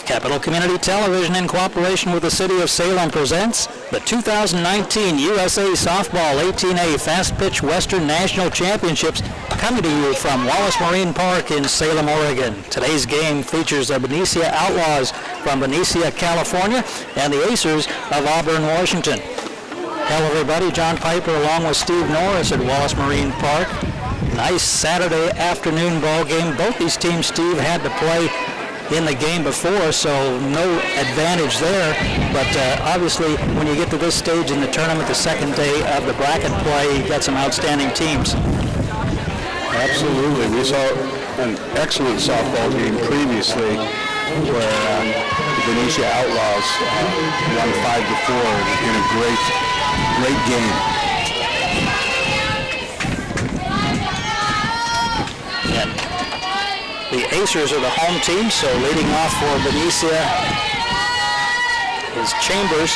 Capital Community Television, in cooperation with the City of Salem, presents the 2019 USA Softball 18A Fast Pitch Western National Championships, coming to you from Wallace Marine Park in Salem, Oregon. Today's game features the Benicia Outlaws from Benicia, California, and the Acers of Auburn, Washington. Hello, everybody. John Piper along with Steve Norris at Wallace Marine Park. Nice Saturday afternoon ball game. Both these teams, Steve, had to play in the game before, so no advantage there. But obviously, when you get to this stage in the tournament, the second day of the bracket play, you've got some outstanding teams. Absolutely. We saw an excellent softball game previously where the Benicia Outlaws won 5-4 in a great game. The Acers are the home team, so leading off for Benicia is Chambers.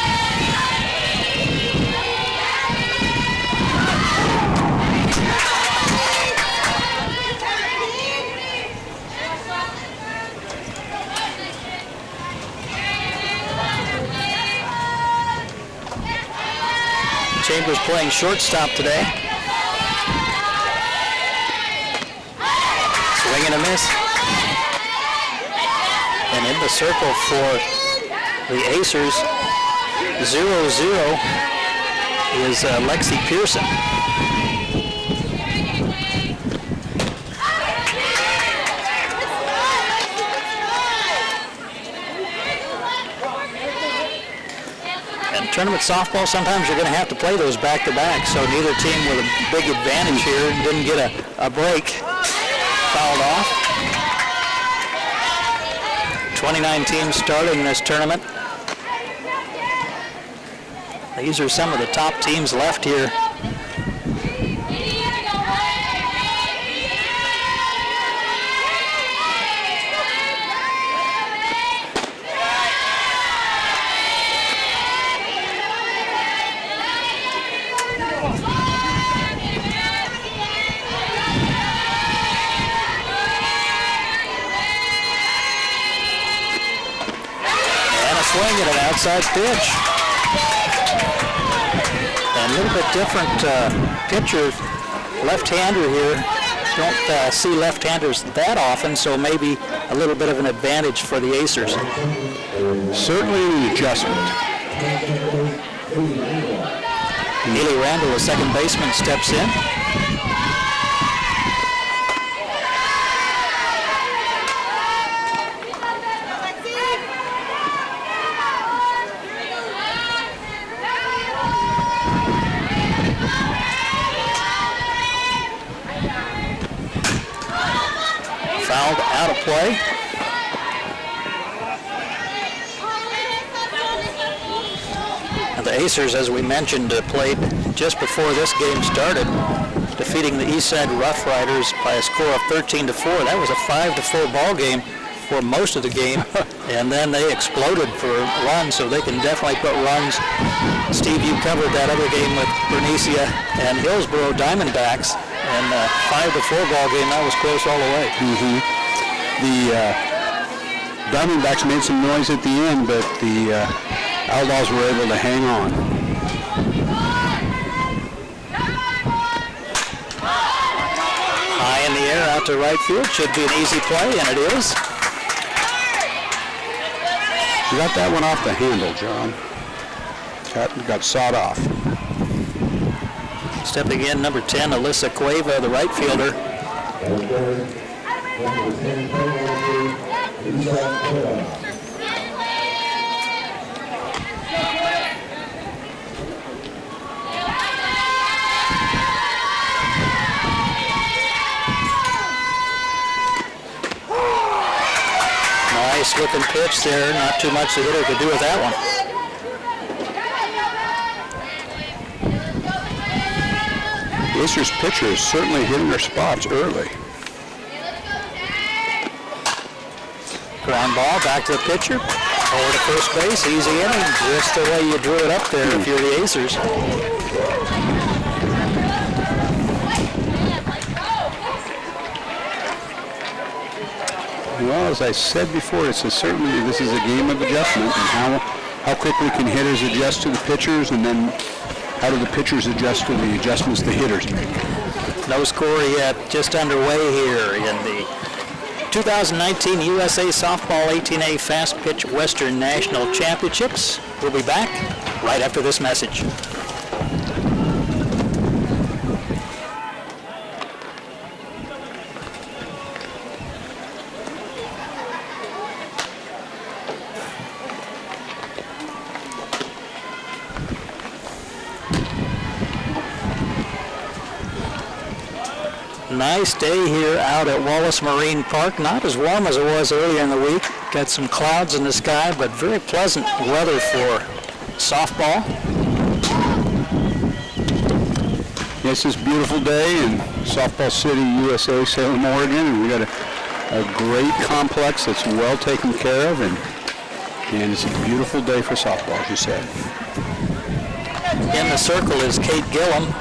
Chambers playing shortstop today. Swing and a miss. And in the circle for the Acers, 0-0 is Lexi Pearson. And tournament softball, sometimes you're going to have to play those back-to-back, so neither team with a big advantage here didn't get a break. Fouled off. 29 teams starting this tournament. These are some of the top teams left here. Swing at an outside pitch. And a little bit different pitcher, left-hander here. Don't see left-handers that often, so maybe a little bit of an advantage for the Acers. Certainly an adjustment. Neely Randall, the second baseman, steps in. Fouled out of play. And the Acers, as we mentioned, played just before this game started, defeating the Eastside Rough Riders by a score of 13-4. That was a 5-4 ball game for most of the game, and then they exploded for runs, so they can definitely put runs. Steve, you covered that other game with Benicia and Hillsborough Diamondbacks. And 5-4 ball game, that was close all the way. The Diamondbacks made some noise at the end, but the Outlaws were able to hang on. High in the air, out to right field. Should be an easy play, and it is. You got that one off the handle, John. Got sawed off. Stepping in, number 10, Alyssa Cueva, the right fielder. Nice looking pitch there. Not too much the hitter could do with that one. Acer's pitcher is certainly hitting their spots early. Ground ball back to the pitcher. Over to first base. Easy inning. Just the way you drew it up there if you're the Acers. Well, as I said before, certainly this is a game of adjustment, and how quickly can hitters adjust to the pitchers, and then how do the pitchers adjust to the adjustments the hitters make? No score yet, just underway here in the 2019 USA Softball 18A Fast Pitch Western National Championships. We'll be back right after this message. Nice day here out at Wallace Marine Park. Not as warm as it was earlier in the week. Got some clouds in the sky, but very pleasant weather for softball. Yes, it's a beautiful day in Softball City, USA, Salem, Oregon, and we got a great complex that's well taken care of, and it's a beautiful day for softball, as you said. In the circle is Kate Gillum.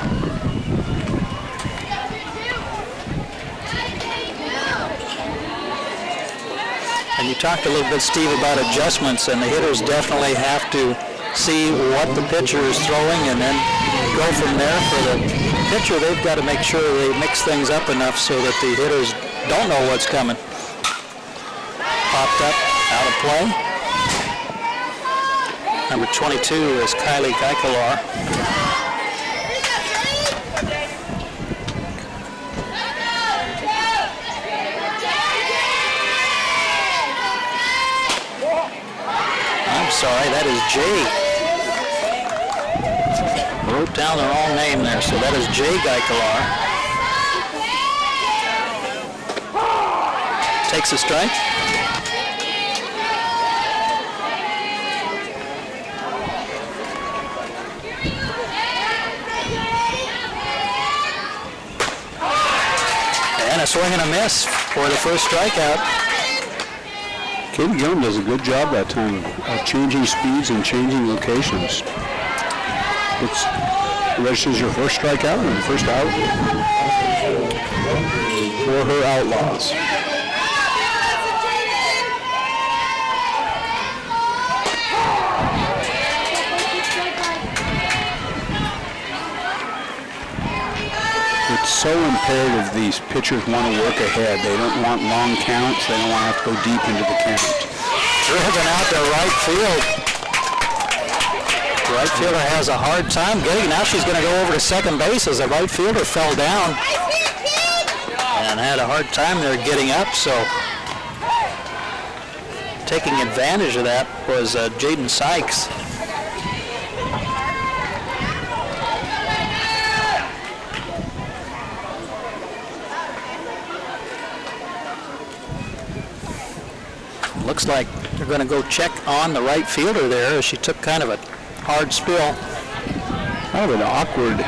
And you talked a little bit, Steve, about adjustments, and the hitters definitely have to see what the pitcher is throwing and then go from there. For the pitcher, they've got to make sure they mix things up enough so that the hitters don't know what's coming. Popped up, out of play. Number 22 is Kylie Geikelar. Sorry, that is Jay. Wrote down the wrong name there, so that is Jay Geikelar. Takes a strike. And a swing and a miss for the first strikeout. Katie Gillum does a good job that time of changing speeds and changing locations. It's registers your first strikeout and the first out for her Outlaws. It's so imperative these pitchers want to work ahead. They don't want long counts. They don't want to have to go deep into the count. Driven out to right field. Right fielder has a hard time getting. Now she's going to go over to second base as the right fielder fell down and had a hard time there getting up. So taking advantage of that was Jaden Sykes. Looks like they're going to go check on the right fielder there as she took kind of a hard spill. Kind of an awkward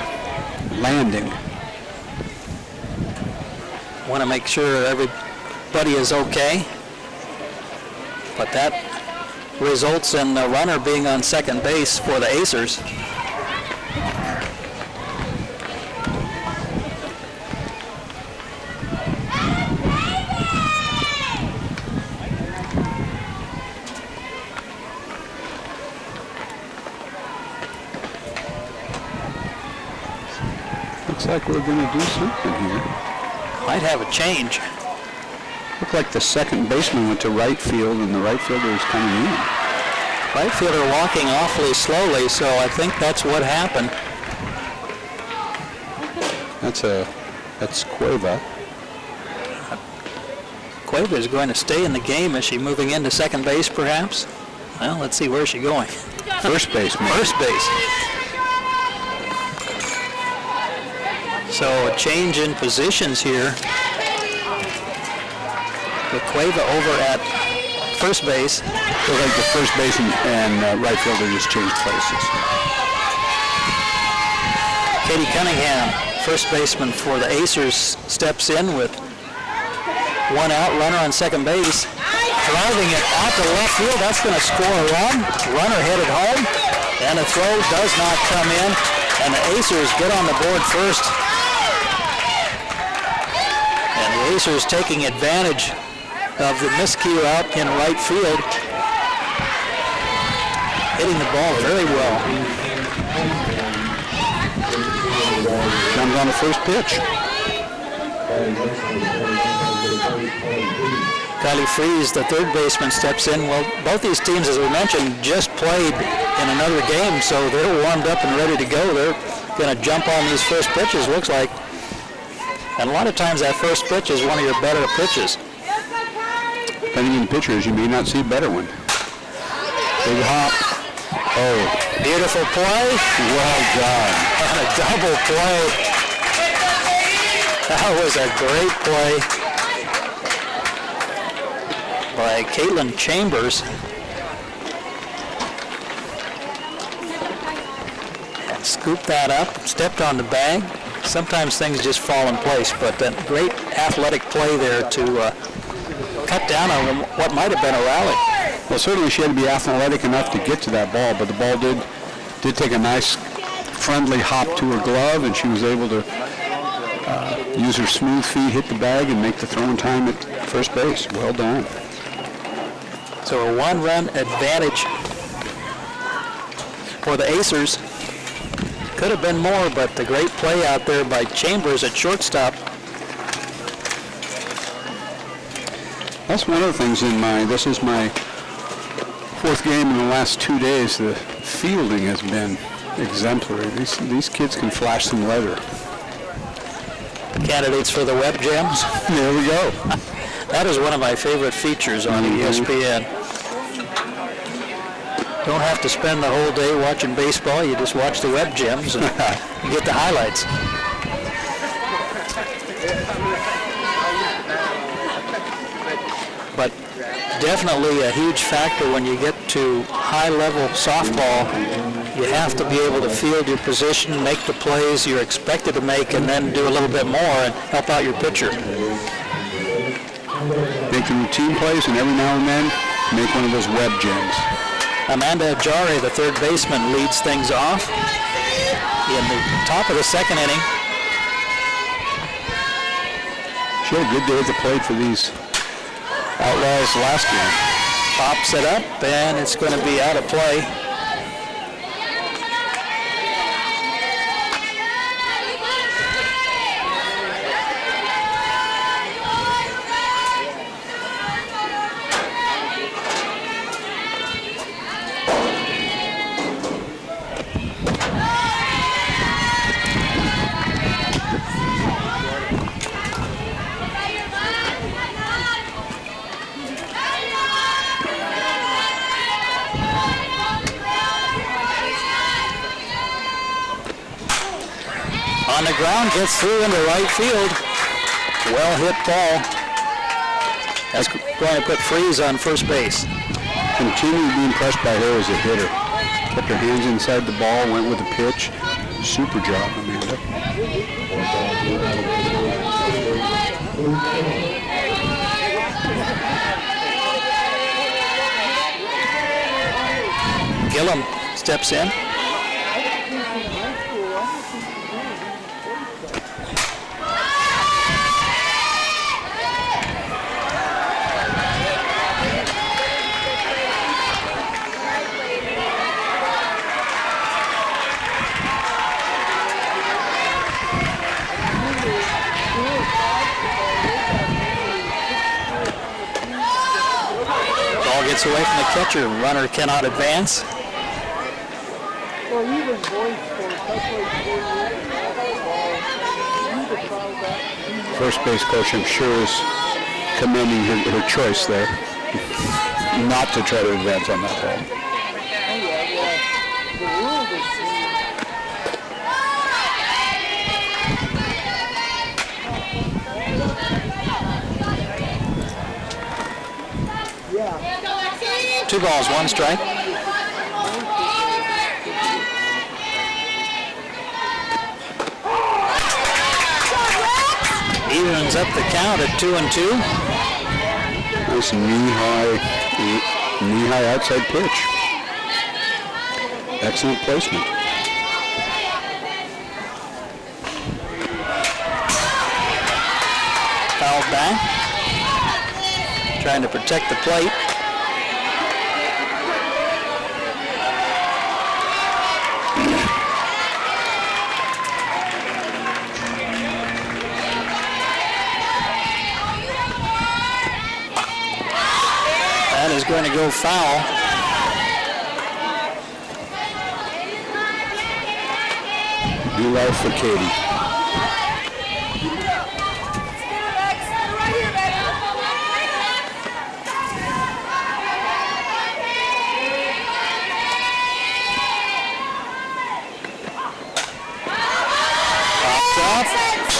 landing. Want to make sure everybody is okay. But that results in the runner being on second base for the Acers. Looks like we're going to do something here. Might have a change. Looked like the second baseman went to right field and the right fielder is coming in. Right fielder walking awfully slowly, so I think that's what happened. That's Cueva. Cueva is going to stay in the game. Is she moving into second base, perhaps? Well, let's see, where's she going? First base, maybe. First base. So a change in positions here. With Cueva over at first base. Looks like the first base and right fielder just changed places. Katie Cunningham, first baseman for the Acers, steps in with one out, runner on second base. Driving it out to left field, that's going to score a run. Runner headed home, and the throw does not come in, and the Acers get on the board first. And the Acers taking advantage of the miscue out in right field. Hitting the ball very well. Comes on the first pitch. Kylie Freeze, the third baseman, steps in. Well, both these teams, as we mentioned, just played in another game, so they're warmed up and ready to go. They're going to jump on these first pitches, looks like. And a lot of times that first pitch is one of your better pitches. Depending on pitchers, you may not see a better one. Big hop. Oh, beautiful play. Well done. And a double play. That was a great play by Caitlin Chambers. And scooped that up, stepped on the bag. Sometimes things just fall in place, but that great athletic play there to cut down on what might have been a rally. Well, certainly she had to be athletic enough to get to that ball, but the ball did take a nice friendly hop to her glove, and she was able to use her smooth feet, hit the bag, and make the throwing time at first base. Well done. So a one-run advantage for the Acers. Could have been more, but the great play out there by Chambers at shortstop. That's one of the things this is my fourth game in the last 2 days. The fielding has been exemplary. These kids can flash some leather. Candidates for the web gems. There we go. That is one of my favorite features on ESPN. Don't have to spend the whole day watching baseball. You just watch the web gems and you get the highlights. But definitely a huge factor when you get to high-level softball. You have to be able to field your position, make the plays you're expected to make, and then do a little bit more and help out your pitcher. Make the routine plays, and every now and then, make one of those web gems. Amanda Ajare, the third baseman, leads things off in the top of the second inning. She had a good day at the plate for these Outlaws last game. Pops it up, and it's going to be out of play. On the ground, gets through into right field. Well hit ball. That's going to put Freeze on first base. Continue to be impressed by her as a hitter. Kept her hands inside the ball, went with the pitch. Super job, Amanda. Gillum steps in. Gets away from the catcher. Runner cannot advance. First base coach, I'm sure, is commending her choice there, not to try to advance on that ball. Two balls, one strike. Evens up the count at 2-2. Nice knee-high outside pitch. Excellent placement. Fouled back. trying to protect the plate. That is going to go foul. New life for Katie.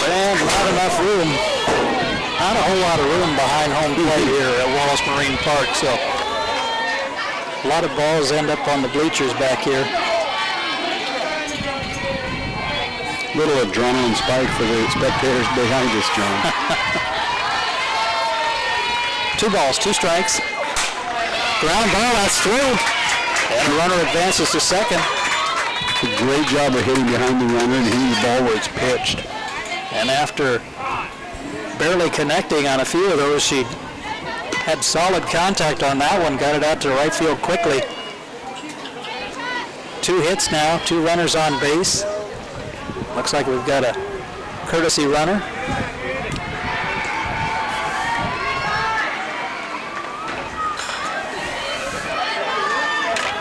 And not enough room. Not a whole lot of room behind home plate here at Wallace Marine Park, so a lot of balls end up on the bleachers back here. Little adrenaline spike for the spectators behind us, John. 2 balls, 2 strikes. Ground ball, that's through. And the runner advances to second. A great job of hitting behind the runner and hitting the ball where it's pitched. And after barely connecting on a few of those, she had solid contact on that one, got it out to right field quickly. 2 hits now, 2 runners on base. Looks like we've got a courtesy runner.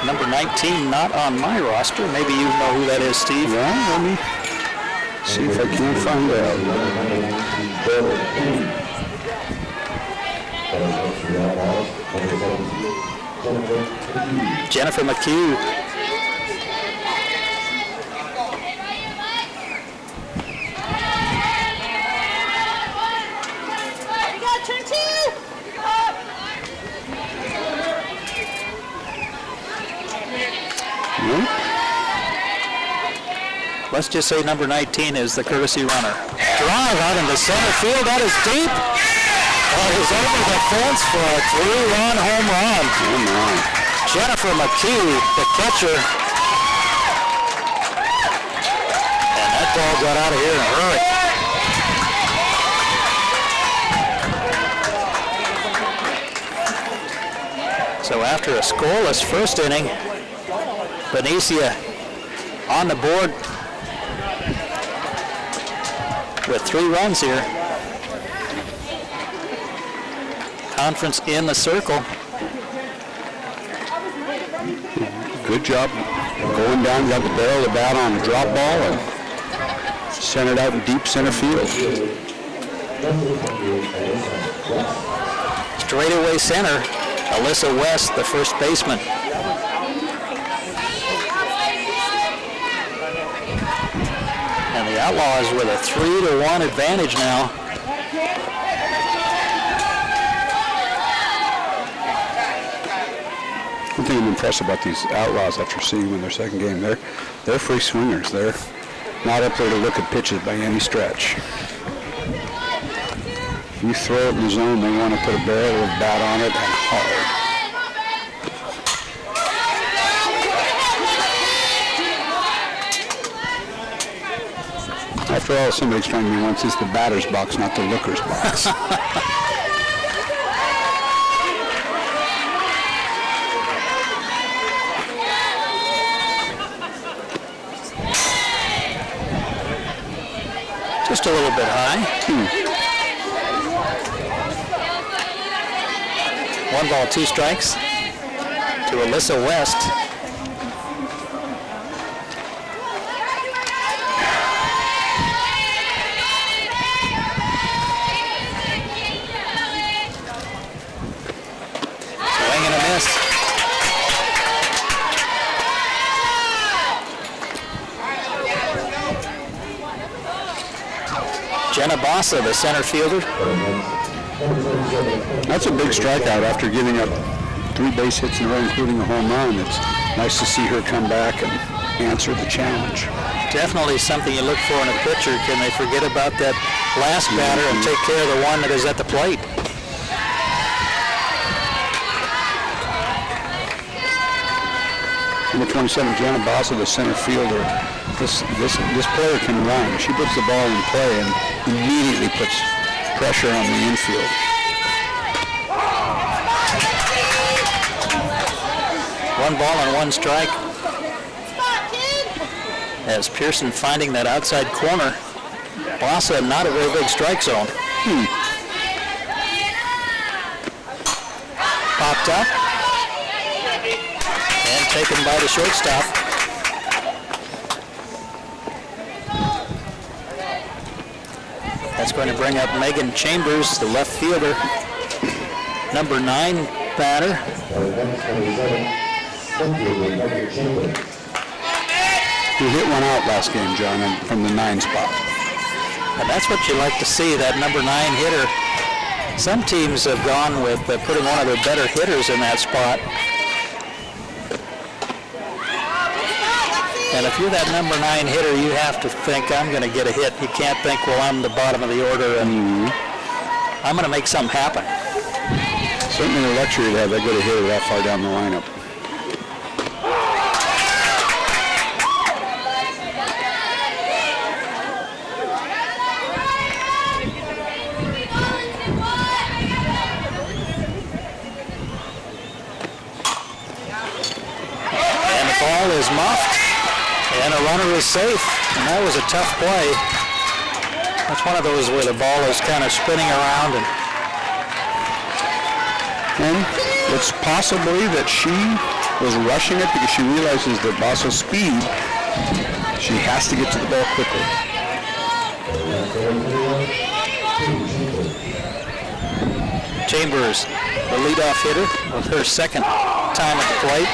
Number 19 not on my roster. Maybe you know who that is, Steve. Yeah, let me see if I can find out. Jennifer McHugh. Let's just say number 19 is the courtesy runner. Drive out into center field. That is deep. That is over the fence for a 3-run home run. Jennifer McHugh, the catcher. And that ball got out of here in a hurry. So after a scoreless first inning, Benicia on the board with 3 runs here. Conference in the circle. Good job going down, got the barrel of the bat on a drop ball and sent it out in deep center field. Straightaway center, Alyssa West, the first baseman. And the Outlaws with a 3-1 advantage now. One thing I'm impressed about these Outlaws after seeing them in their second game, they're free swingers. They're not up there to look at pitches by any stretch. If you throw it in the zone, they want to put a barrel of bat on it and hard. After all, somebody explained to me once, it's the batter's box, not the looker's box. Just a little bit high. 1 ball, 2 strikes to Alyssa West. Swing and a miss. Jenna Bossa, the center fielder. That's a big strikeout after giving up 3 base hits in a row, including a home run. It's nice to see her come back and answer the challenge. Definitely something you look for in a pitcher. Can they forget about that last batter and take care of the one that is at the plate? Number 27, Jenna Bossa, the center fielder. This player can run. She puts the ball in play and immediately puts pressure on the infield. 1 ball and 1 strike. As Pearson finding that outside corner. Blasa, not a very big strike zone. Popped up and taken by the shortstop. That's going to bring up Megan Chambers, the left fielder, number 9 batter. He hit one out last game, John, from the 9 spot. And that's what you like to see, that number 9 hitter. Some teams have gone with putting one of their better hitters in that spot. And if you're that number 9 hitter, you have to think, I'm going to get a hit. You can't think, well, I'm the bottom of the order and I'm going to make something happen. Certainly a luxury to have that good a hitter that far down the lineup. And the ball is muffed. And a runner is safe, and that was a tough play. That's one of those where the ball is kind of spinning around. And it's possibly that she was rushing it because she realizes that Blasa's speed, she has to get to the ball quickly. Chambers, the leadoff hitter, with her second time at the plate,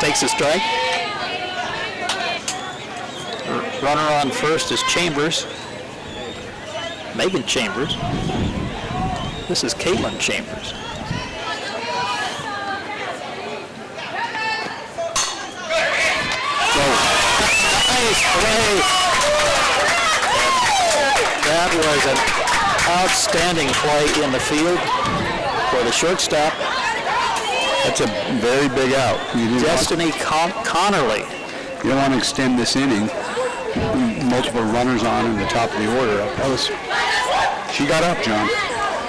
takes a strike. Runner on first is Chambers. Megan Chambers. This is Caitlin Chambers. Nice play. That was an outstanding play in the field for the shortstop. That's a very big out. Destiny Connerly. You don't want to extend this inning. Multiple runners on in the top of the order. She got up, John.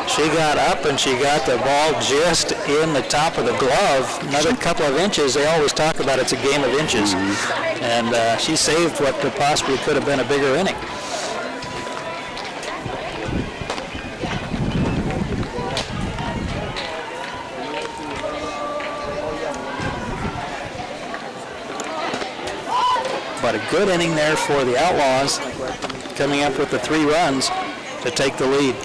She got up and she got the ball just in the top of the glove. Another couple of inches. They always talk about it's a game of inches. And she saved what possibly could have been a bigger inning. But a good inning there for the Outlaws, coming up with the 3 runs to take the lead.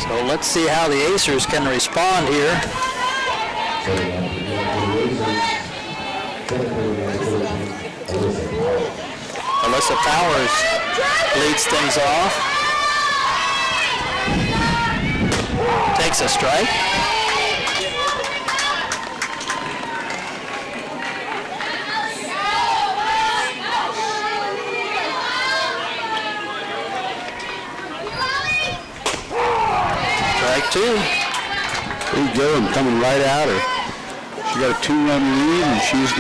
So let's see how the Acers can respond here. Alyssa Powers leads things off. Takes a strike. Strike 2. There you go, and coming right at her. She got a 2-run lead, and she's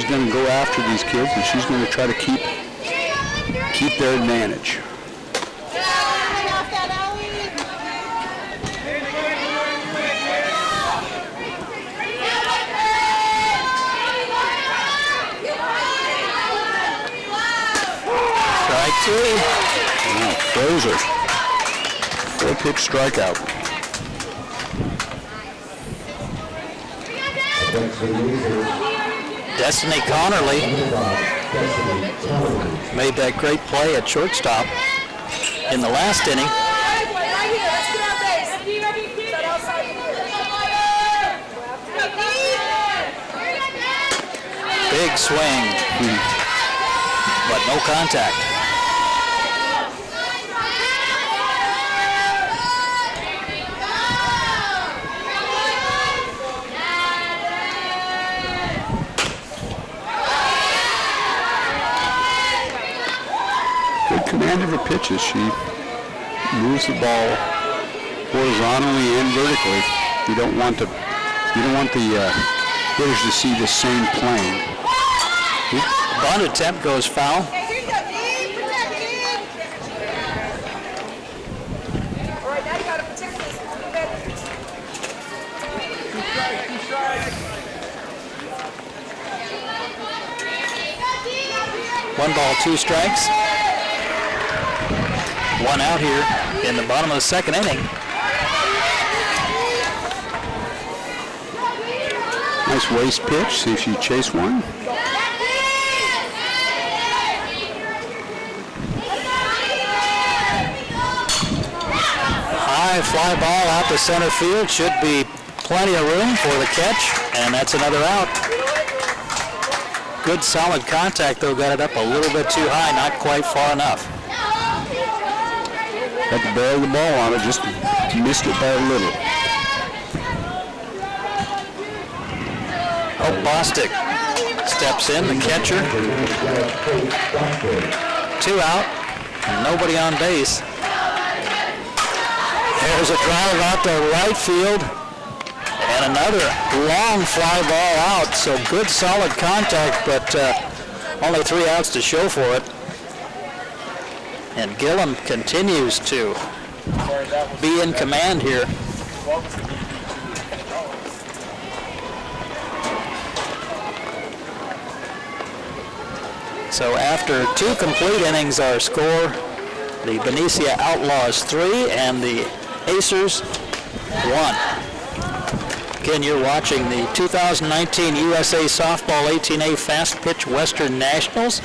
gonna go after these kids, and she's gonna try to keep their advantage. Strike 2. Wow, throws her. 4-pitch strikeout. Destiny Connerly made that great play at shortstop in the last inning. Big swing, but no contact. kind of her pitches. She moves the ball horizontally and vertically. You don't want the hitters to see the same plane. Bunt attempt goes foul. One ball, two strikes. One out here in the bottom of the second inning. Nice waist pitch. See if she chase one. High fly ball out to center field. Should be plenty of room for the catch, and that's another out. Good solid contact though, got it up a little bit too high, not quite far enough. Had to barrel the ball on it, just missed it by a little. Oh, Bostic steps in, the catcher. Two out, nobody on base. There's a drive out to right field. And another long fly ball out, so good solid contact, but only 3 outs to show for it. And Gillum continues to be in command here. So after 2 complete innings, our score, the Benicia Outlaws 3 and the Acers 1. Again, you're watching the 2019 USA Softball 18A Fast Pitch Western Nationals.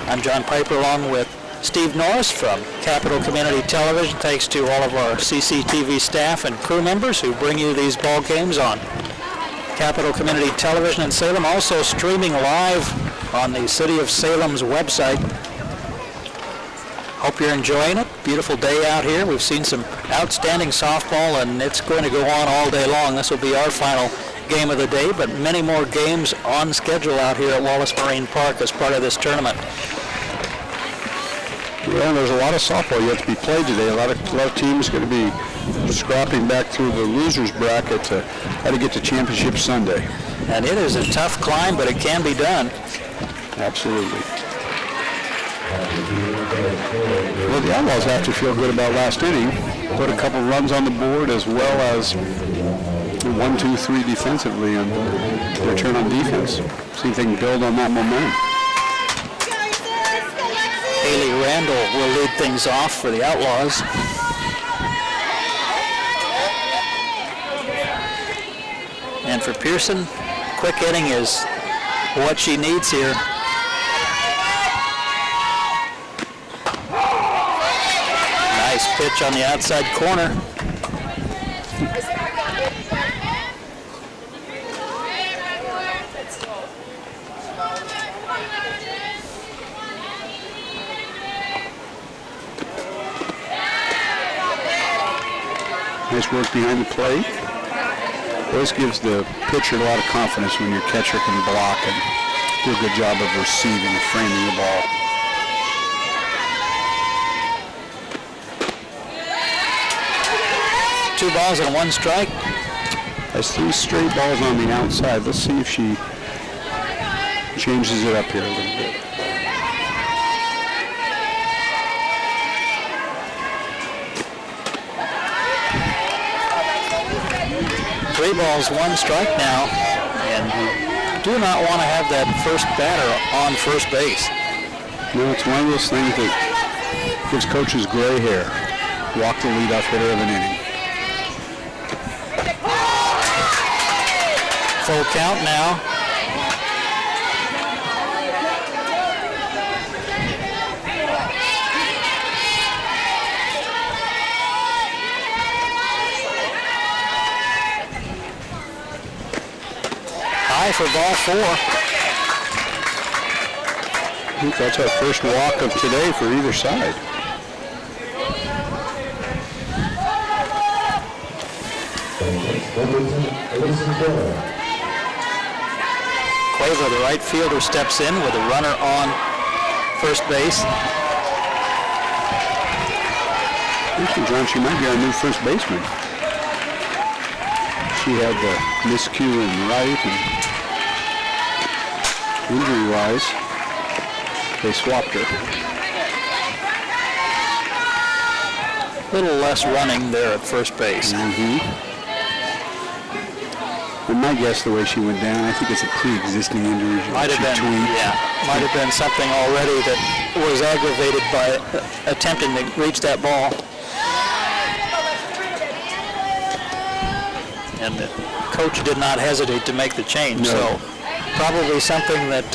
I'm John Piper along with Steve Norris from Capital Community Television. Thanks to all of our CCTV staff and crew members who bring you these ball games on Capital Community Television in Salem. Also streaming live on the City of Salem's website. Hope you're enjoying it. Beautiful day out here. We've seen some outstanding softball, and it's going to go on all day long. This will be our final game of the day, but many more games on schedule out here at Wallace Marine Park as part of this tournament. Well, there's a lot of softball yet to be played today. A lot of teams going to be scrapping back through the losers bracket to try to get to championship Sunday. And it is a tough climb, but it can be done. Absolutely. Well, the Outlaws have to feel good about last inning. Put a couple runs on the board as well as 1, 2, 3 defensively on their turn on defense. See if they can build on that momentum. Haley Randall will lead things off for the Outlaws. And for Pearson, quick inning is what she needs here. Nice pitch on the outside corner. Nice work behind the plate. This gives the pitcher a lot of confidence when your catcher can block and do a good job of receiving and framing the ball. Two balls and 1 strike. That's 3 straight balls on the outside. Let's see if she changes it up here a little bit. Three balls, 1 strike now, and you do not want to have that first batter on first base. No, it's one of those things that gives coaches gray hair. Walk the leadoff hitter of an inning. Full count now. High for ball 4. I think that's our first walk of today for either side. Cueva, the right fielder, steps in with a runner on first base. Actually, John, she might be our new first baseman. She had the miscue in right, and injury-wise, they swapped her. A little less running there at first base. And my guess, the way she went down, I think it's a pre-existing injury. Might have been, yeah. Might have been something already that was aggravated by attempting to reach that ball. And the coach did not hesitate to make the change, so probably something that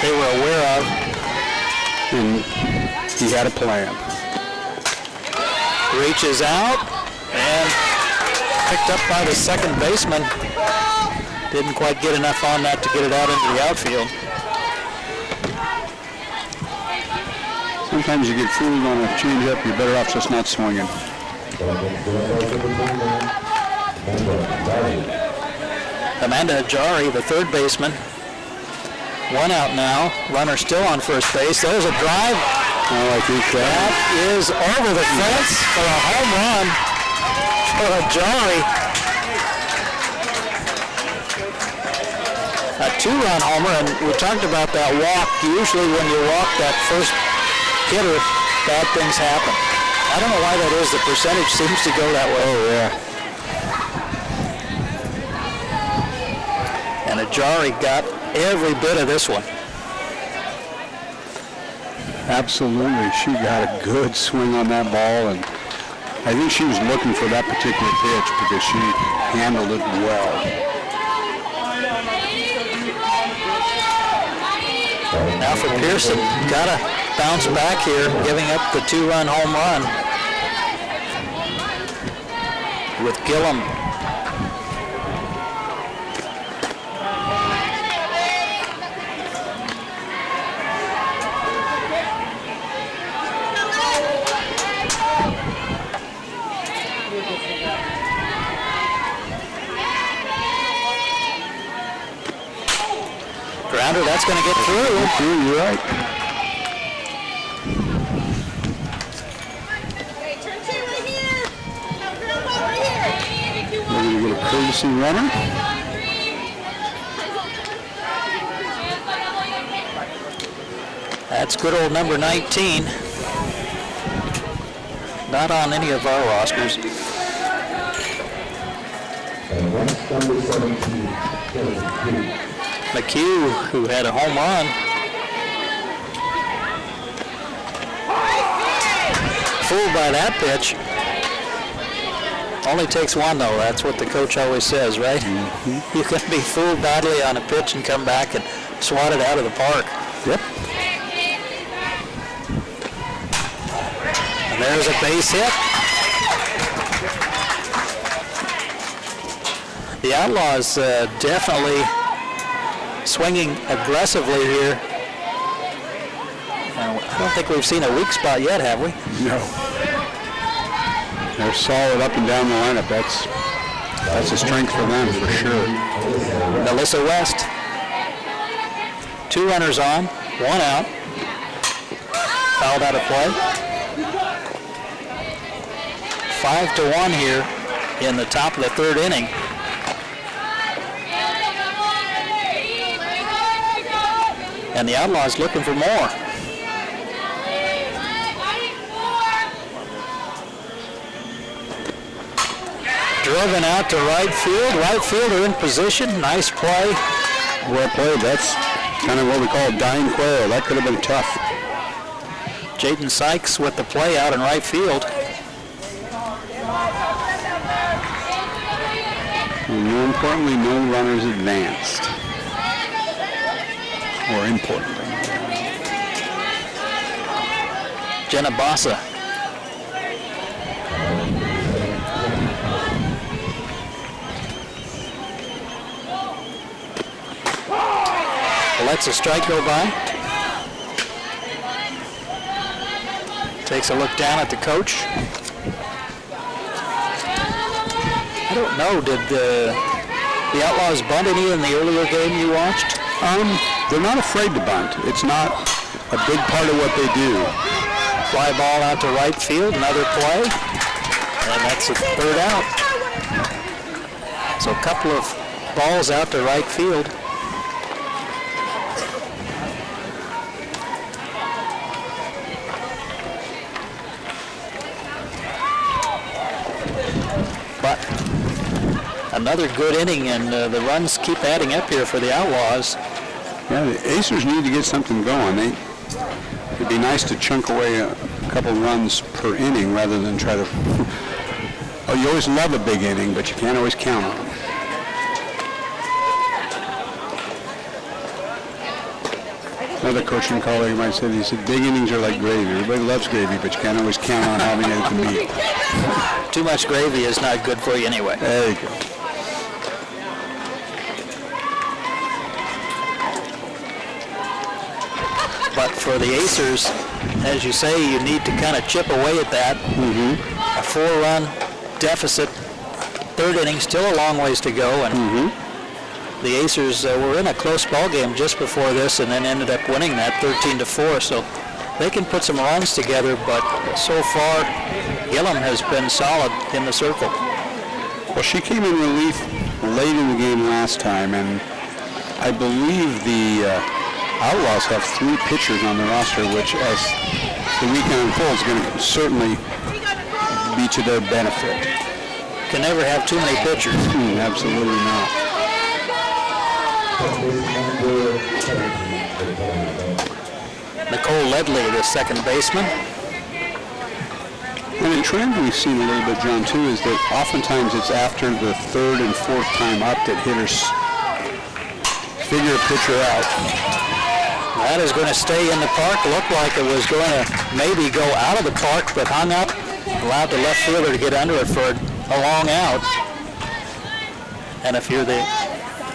they were aware of. And he had a plan. Reaches out and picked up by the second baseman. Didn't quite get enough on that to get it out into the outfield. Sometimes you get fooled on a changeup, you're better off just not swinging. Amanda Ajari, the third baseman. One out now. Runner still on first base. There's a drive. Oh, I think that is over the fence for a home run for Ajari. A two-run homer, and we talked about that walk. Usually when you walk that first hitter, bad things happen. I don't know why that is. The percentage seems to go that way. Oh, yeah. And Ajari got every bit of this one. Absolutely. She got a good swing on that ball, and I think she was looking for that particular pitch because she handled it well. Now for Pearson, gotta bounce back here, giving up the two-run home run with Gillum. Grounder, that's going to get through. You're right. We're going to get a courtesy runner. That's good old number 19. Not on any of our rosters. McHugh, who had a home run. Fooled by that pitch. Only takes one, though. That's what the coach always says, right? Mm-hmm. You can be fooled badly on a pitch and come back and swat it out of the park. Yep. And there's a base hit. The Outlaws definitely swinging aggressively here. I don't think we've seen a weak spot yet, have we? No. They're solid up and down the lineup. That's a strength for them for sure. Melissa West. Two runners on, one out. Fouled out of play. 5-1 here in the top of the third inning. And the Outlaws looking for more. Driven out to right field. Right fielder in position. Nice play. Well played. That's kind of what we call a dying quail. That could have been tough. Jaden Sykes with the play out in right field. And more importantly, no runners advanced. More importantly. Jenna Bassa. Lets a strike go by. Takes a look down at the coach. I don't know, did the Outlaws bunt any in the earlier game you watched? They're not afraid to bunt. It's not a big part of what they do. Fly ball out to right field, another play, and that's a third out. So a couple of balls out to right field. But another good inning, and the runs keep adding up here for the Outlaws. Yeah, the Acers need to get something going. It'd be nice to chunk away a couple runs per inning rather than try to... Oh, you always love a big inning, but you can't always count on it. Another coaching colleague might say, he said, big innings are like gravy. Everybody loves gravy, but you can't always count on having it at the meat. Too much gravy is not good for you anyway. There you go. But for the Acers, as you say, you need to kind of chip away at that. A 4-run deficit, third inning, still a long ways to go. And the Acers were in a close ball game just before this, and then ended up winning that 13-4. So they can put some runs together, but so far, Gillum has been solid in the circle. Well, she came in relief late in the game last time, and I believe the Outlaws have 3 pitchers on the roster, which as the weekend unfolds is going to certainly be to their benefit. Can never have too many pitchers. Absolutely not. Nicole Ledley, the second baseman. And a trend we've seen a little bit, John, too, is that oftentimes it's after the third and fourth time up that hitters figure a pitcher out. That is going to stay in the park. Looked like it was going to maybe go out of the park, but hung up, allowed the left fielder to get under it for a long out. And if you're the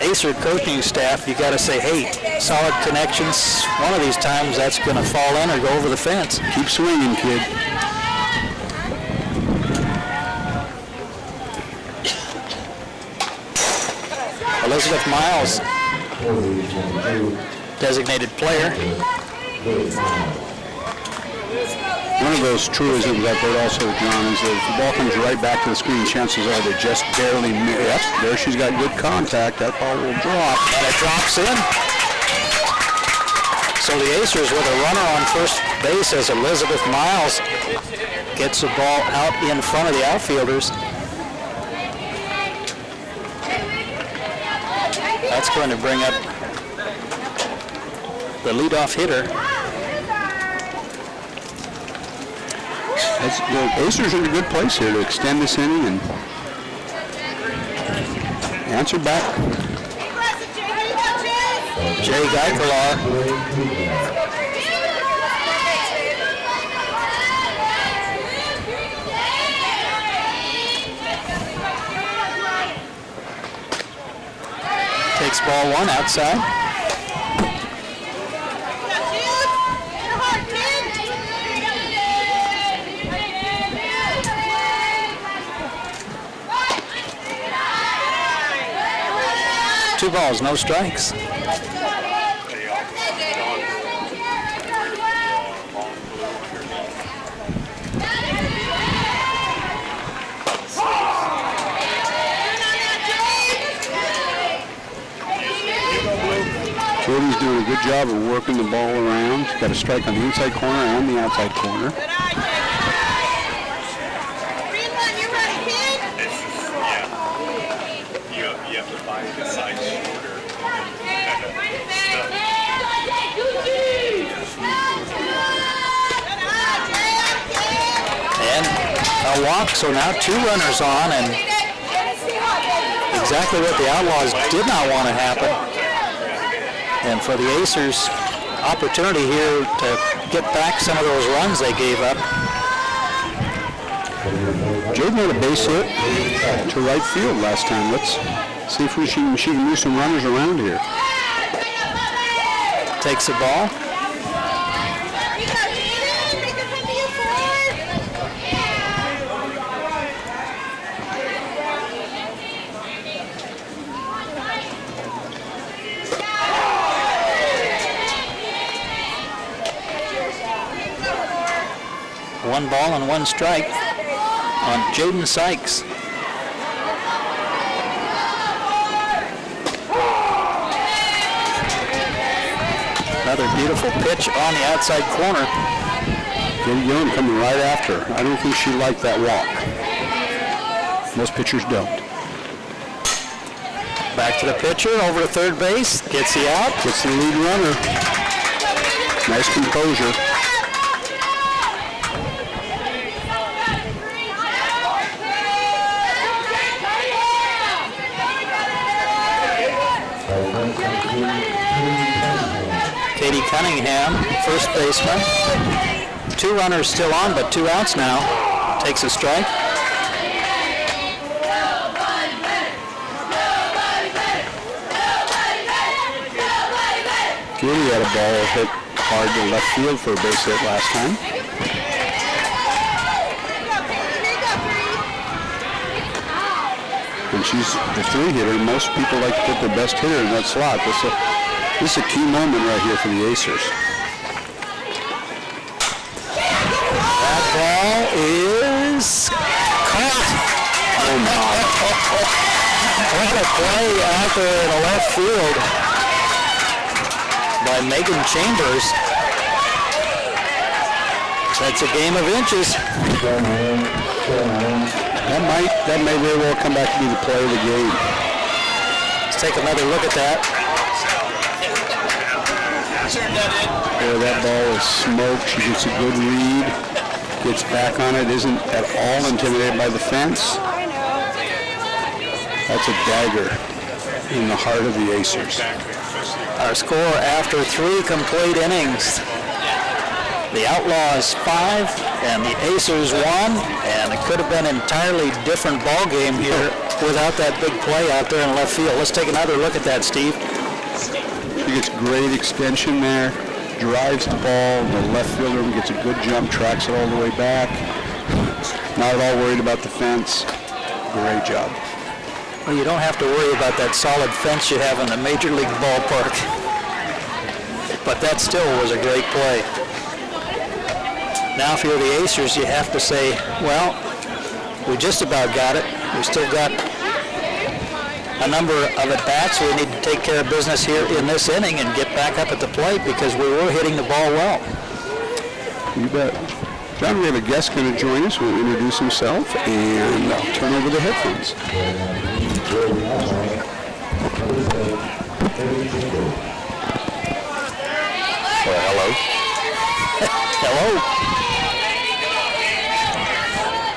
Acer coaching staff, you got to say, hey, solid connections. One of these times that's going to fall in or go over the fence. Keep swinging, kid. Elizabeth Miles, designated player. One of those truisms out there also, John, is that if the ball comes right back to the screen, chances are they just barely miss. Yep, there she's got good contact. That ball will drop. And it drops in. So the Acers with a runner on first base as Elizabeth Miles gets the ball out in front of the outfielders. That's going to bring up the leadoff hitter. The Acers are in a good place here to extend this inning and answer back. Jay Geikelar. Takes ball 1 outside. Two balls, no strikes. Jordan's doing a good job of working the ball around. She's got a strike on the inside corner and the outside corner. You have to find the side shorter. And a walk, so now 2 runners on, and exactly what the Outlaws did not want to happen. And for the Acers, opportunity here to get back some of those runs they gave up. Jordan had a base hit to right field last time. Let's see if she can move some runners around here. Takes the ball. 1 ball and 1 strike on Jaden Sykes. Another beautiful pitch on the outside corner. Katie Young coming right after. I don't think she liked that walk. Most pitchers don't. Back to the pitcher, over to third base, gets the out. Gets the lead runner. Nice composure. Katie Cunningham, first baseman. 2 runners still on, but 2 outs now. Takes a strike. Katie had a ball hit hard to left field for a base hit last time. And she's the 3-hitter. Most people like to put their best hitter in that slot. This is a key moment right here for the Acers. That ball is caught. Oh my. What a play out there in the left field by Megan Chambers. That's a game of inches. That may very well come back to be the play of the game. Let's take another look at that. Boy, that ball is smoked. She gets a good read. Gets back on it. Isn't at all intimidated by the fence. That's a dagger in the heart of the Acers. Our score after 3 complete innings. The Outlaws 5 and the Acers 1, and it could have been an entirely different ball game here without that big play out there in left field. Let's take another look at that, Steve. She gets great extension there, drives the ball, the left fielder gets a good jump, tracks it all the way back. Not at all worried about the fence. Great job. Well, you don't have to worry about that solid fence you have in the Major League ballpark. But that still was a great play. Now if you're the Acers, you have to say, well, we just about got it. We still got a number of at-bats. We need to take care of business here in this inning and get back up at the plate because we were hitting the ball well. You bet. John, we have a guest going to join us. We'll introduce himself and I'll turn over the headphones. Well, hello. Hello.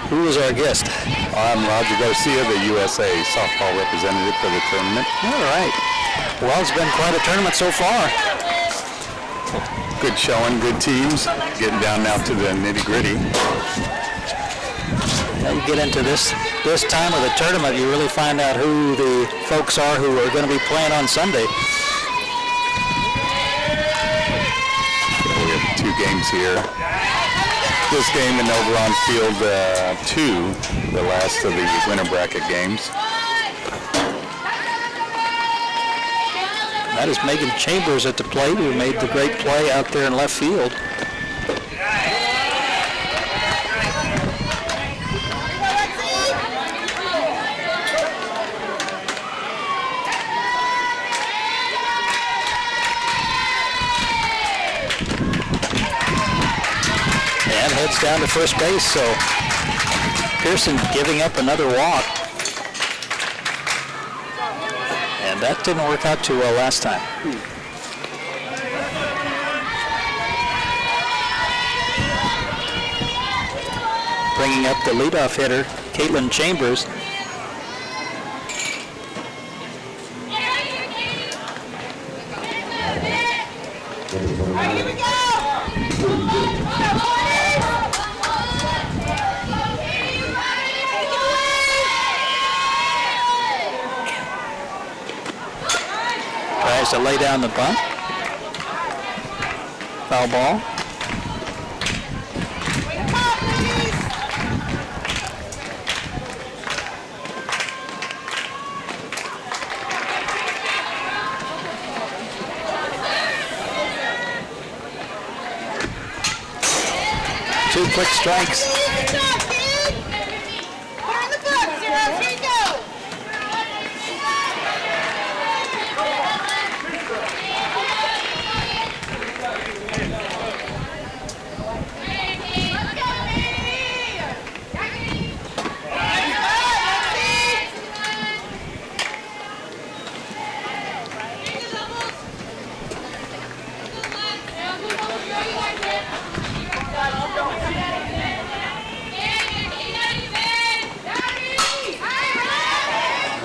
Who is our guest? I'm Roger Garcia, the USA softball representative for the tournament. All right. Well, it's been quite a tournament so far. Good showing, good teams. Getting down now to the nitty-gritty. Now you get into this time of the tournament, you really find out who the folks are who are going to be playing on Sunday. We have 2 games here. This game and over on field 2, the last of the winter bracket games. That is Megan Chambers at the plate, who made the great play out there in left field. And heads down to first base, so Pearson giving up another walk. And that didn't work out too well last time. Bringing up the leadoff hitter, Caitlin Chambers. Tries to lay down the bunt. Foul ball. 2 quick strikes.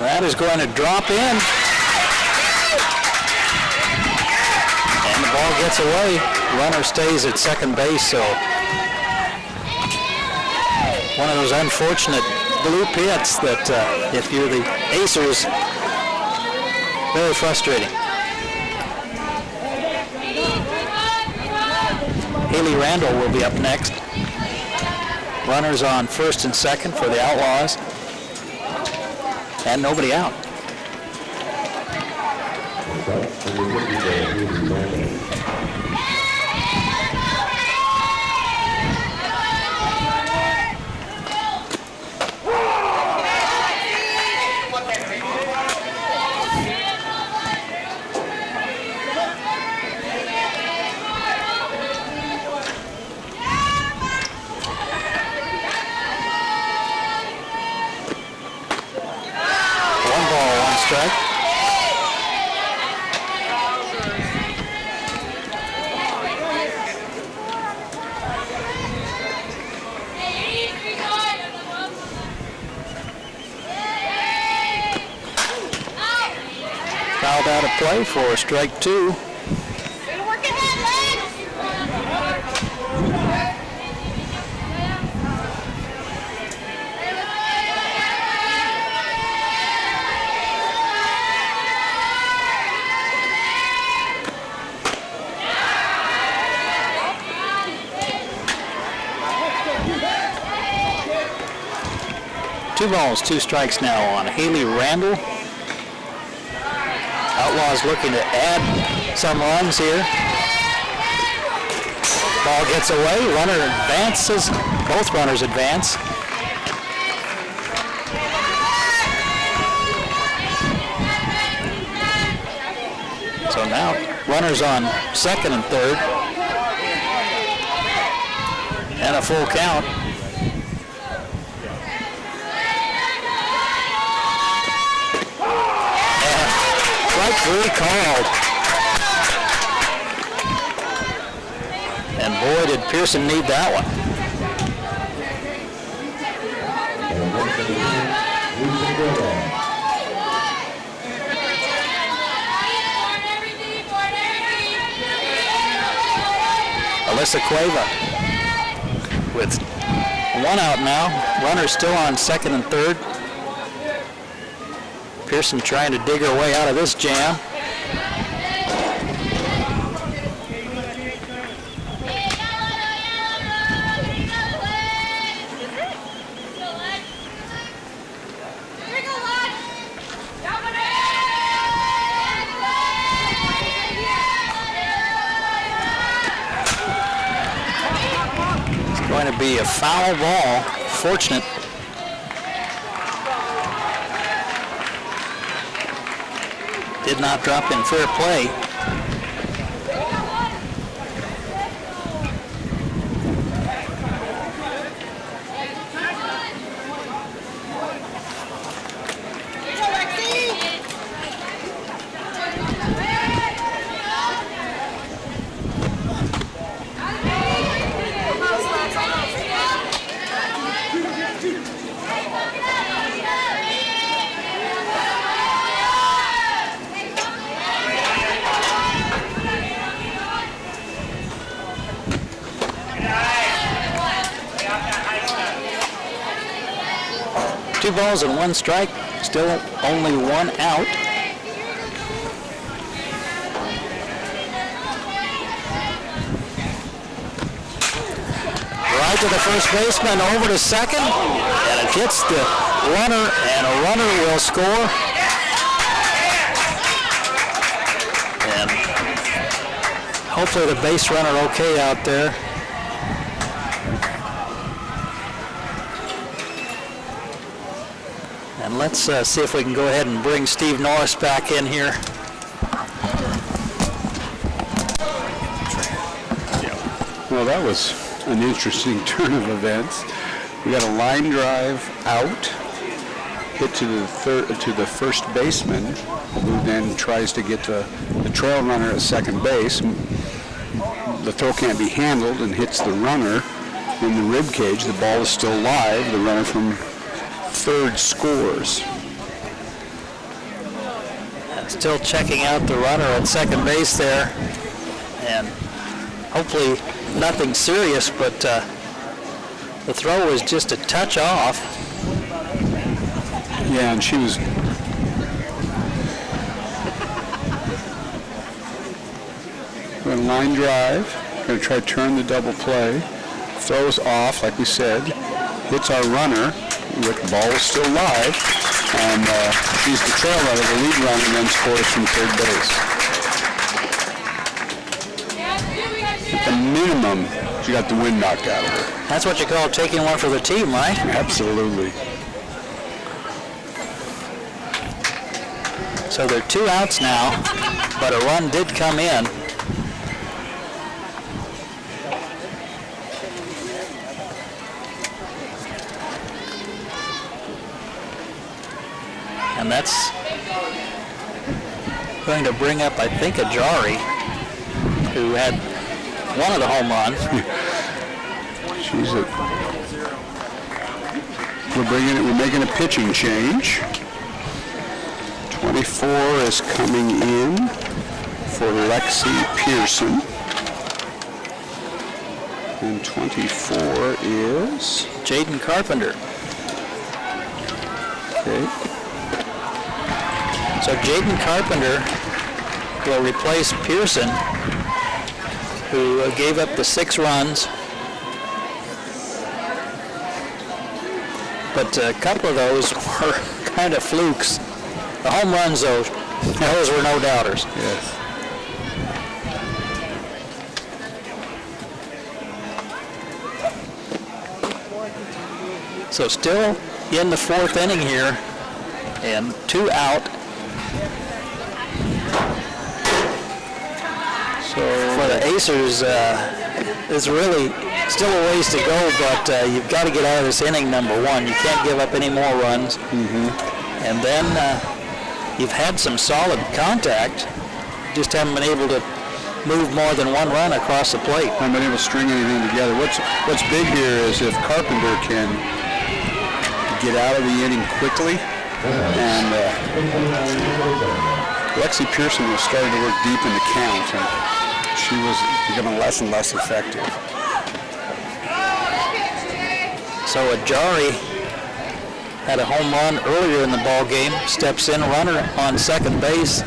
That is going to drop in. And the ball gets away. Runner stays at second base, so one of those unfortunate blue pits that if you're the Acers, very frustrating. Haley Randall will be up next. Runners on first and second for the Outlaws. And nobody out. Strike. Fouled out of play for strike 2. Two balls, 2 strikes now on Haley Randall. Outlaws looking to add some runs here. Ball gets away, runner advances, both runners advance. So now runners on second and third. And a full count. Strike 3 called. And boy, did Pearson need that one. Alyssa Cueva with 1 out now. Runners still on second and third. Pearson trying to dig her way out of this jam. It's going to be a foul ball. Fortunate. Did not drop in fair play. Two balls and 1 strike, still only 1 out. Right to the first baseman, over to second, and it hits the runner, and a runner will score. And hopefully the base runner okay out there. And let's see if we can go ahead and bring Steve Norris back in here. Well, that was an interesting turn of events. We got a line drive out, hit to the first baseman, who then tries to get the trail runner at second base. The throw can't be handled and hits the runner in the rib cage. The ball is still live. The runner from third scores. Still checking out the runner at second base there, and hopefully nothing serious, but the throw was just a touch off. Yeah, and she was going to line drive, going to try to turn the double play. Throws off, like we said, hits our runner. The ball is still live, and she's the trail runner, the lead runner, and then scores from third base. At the minimum, she got the wind knocked out of her. That's what you call taking one for the team, right? Absolutely. So there are 2 outs now, but a run did come in. And that's going to bring up, I think, Ajari, who had one of the home runs. We're making a pitching change. 24 is coming in for Lexi Pearson. And 24 is Jaden Carpenter. okay. So Jaden Carpenter will replace Pearson, who gave up the 6 runs. But a couple of those were kind of flukes. The home runs, those were no doubters. Yes. So still in the 4th inning here, and 2 out. So for the Acers, it's really still a ways to go, but you've got to get out of this inning, number 1. You can't give up any more runs. And then you've had some solid contact, just haven't been able to move more than 1 run across the plate. Haven't been able to string anything together. What's big here is if Carpenter can get out of the inning quickly, and Lexi Pearson was starting to work deep in the count, and she was becoming less and less effective. So Ajari had a home run earlier in the ball game, steps in, runner on second base.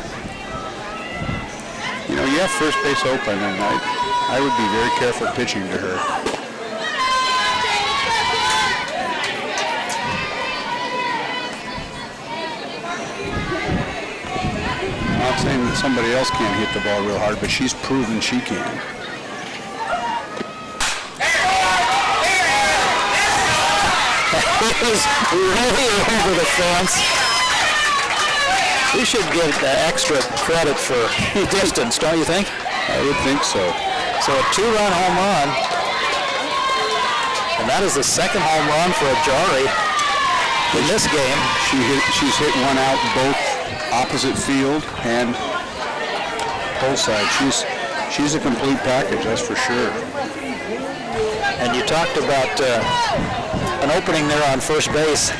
You know, you have first base open, and I would be very careful pitching to her. I'm not saying that somebody else can't hit the ball real hard, but she's proven she can. It was really over the fence. We should get extra credit for distance, don't you think? I would think so. So a 2-run home run, and that is the 2nd home run for Ajari in this game. She's hit 1 out both opposite field and both sides. She's a complete package, that's for sure. And you talked about an opening there on first base.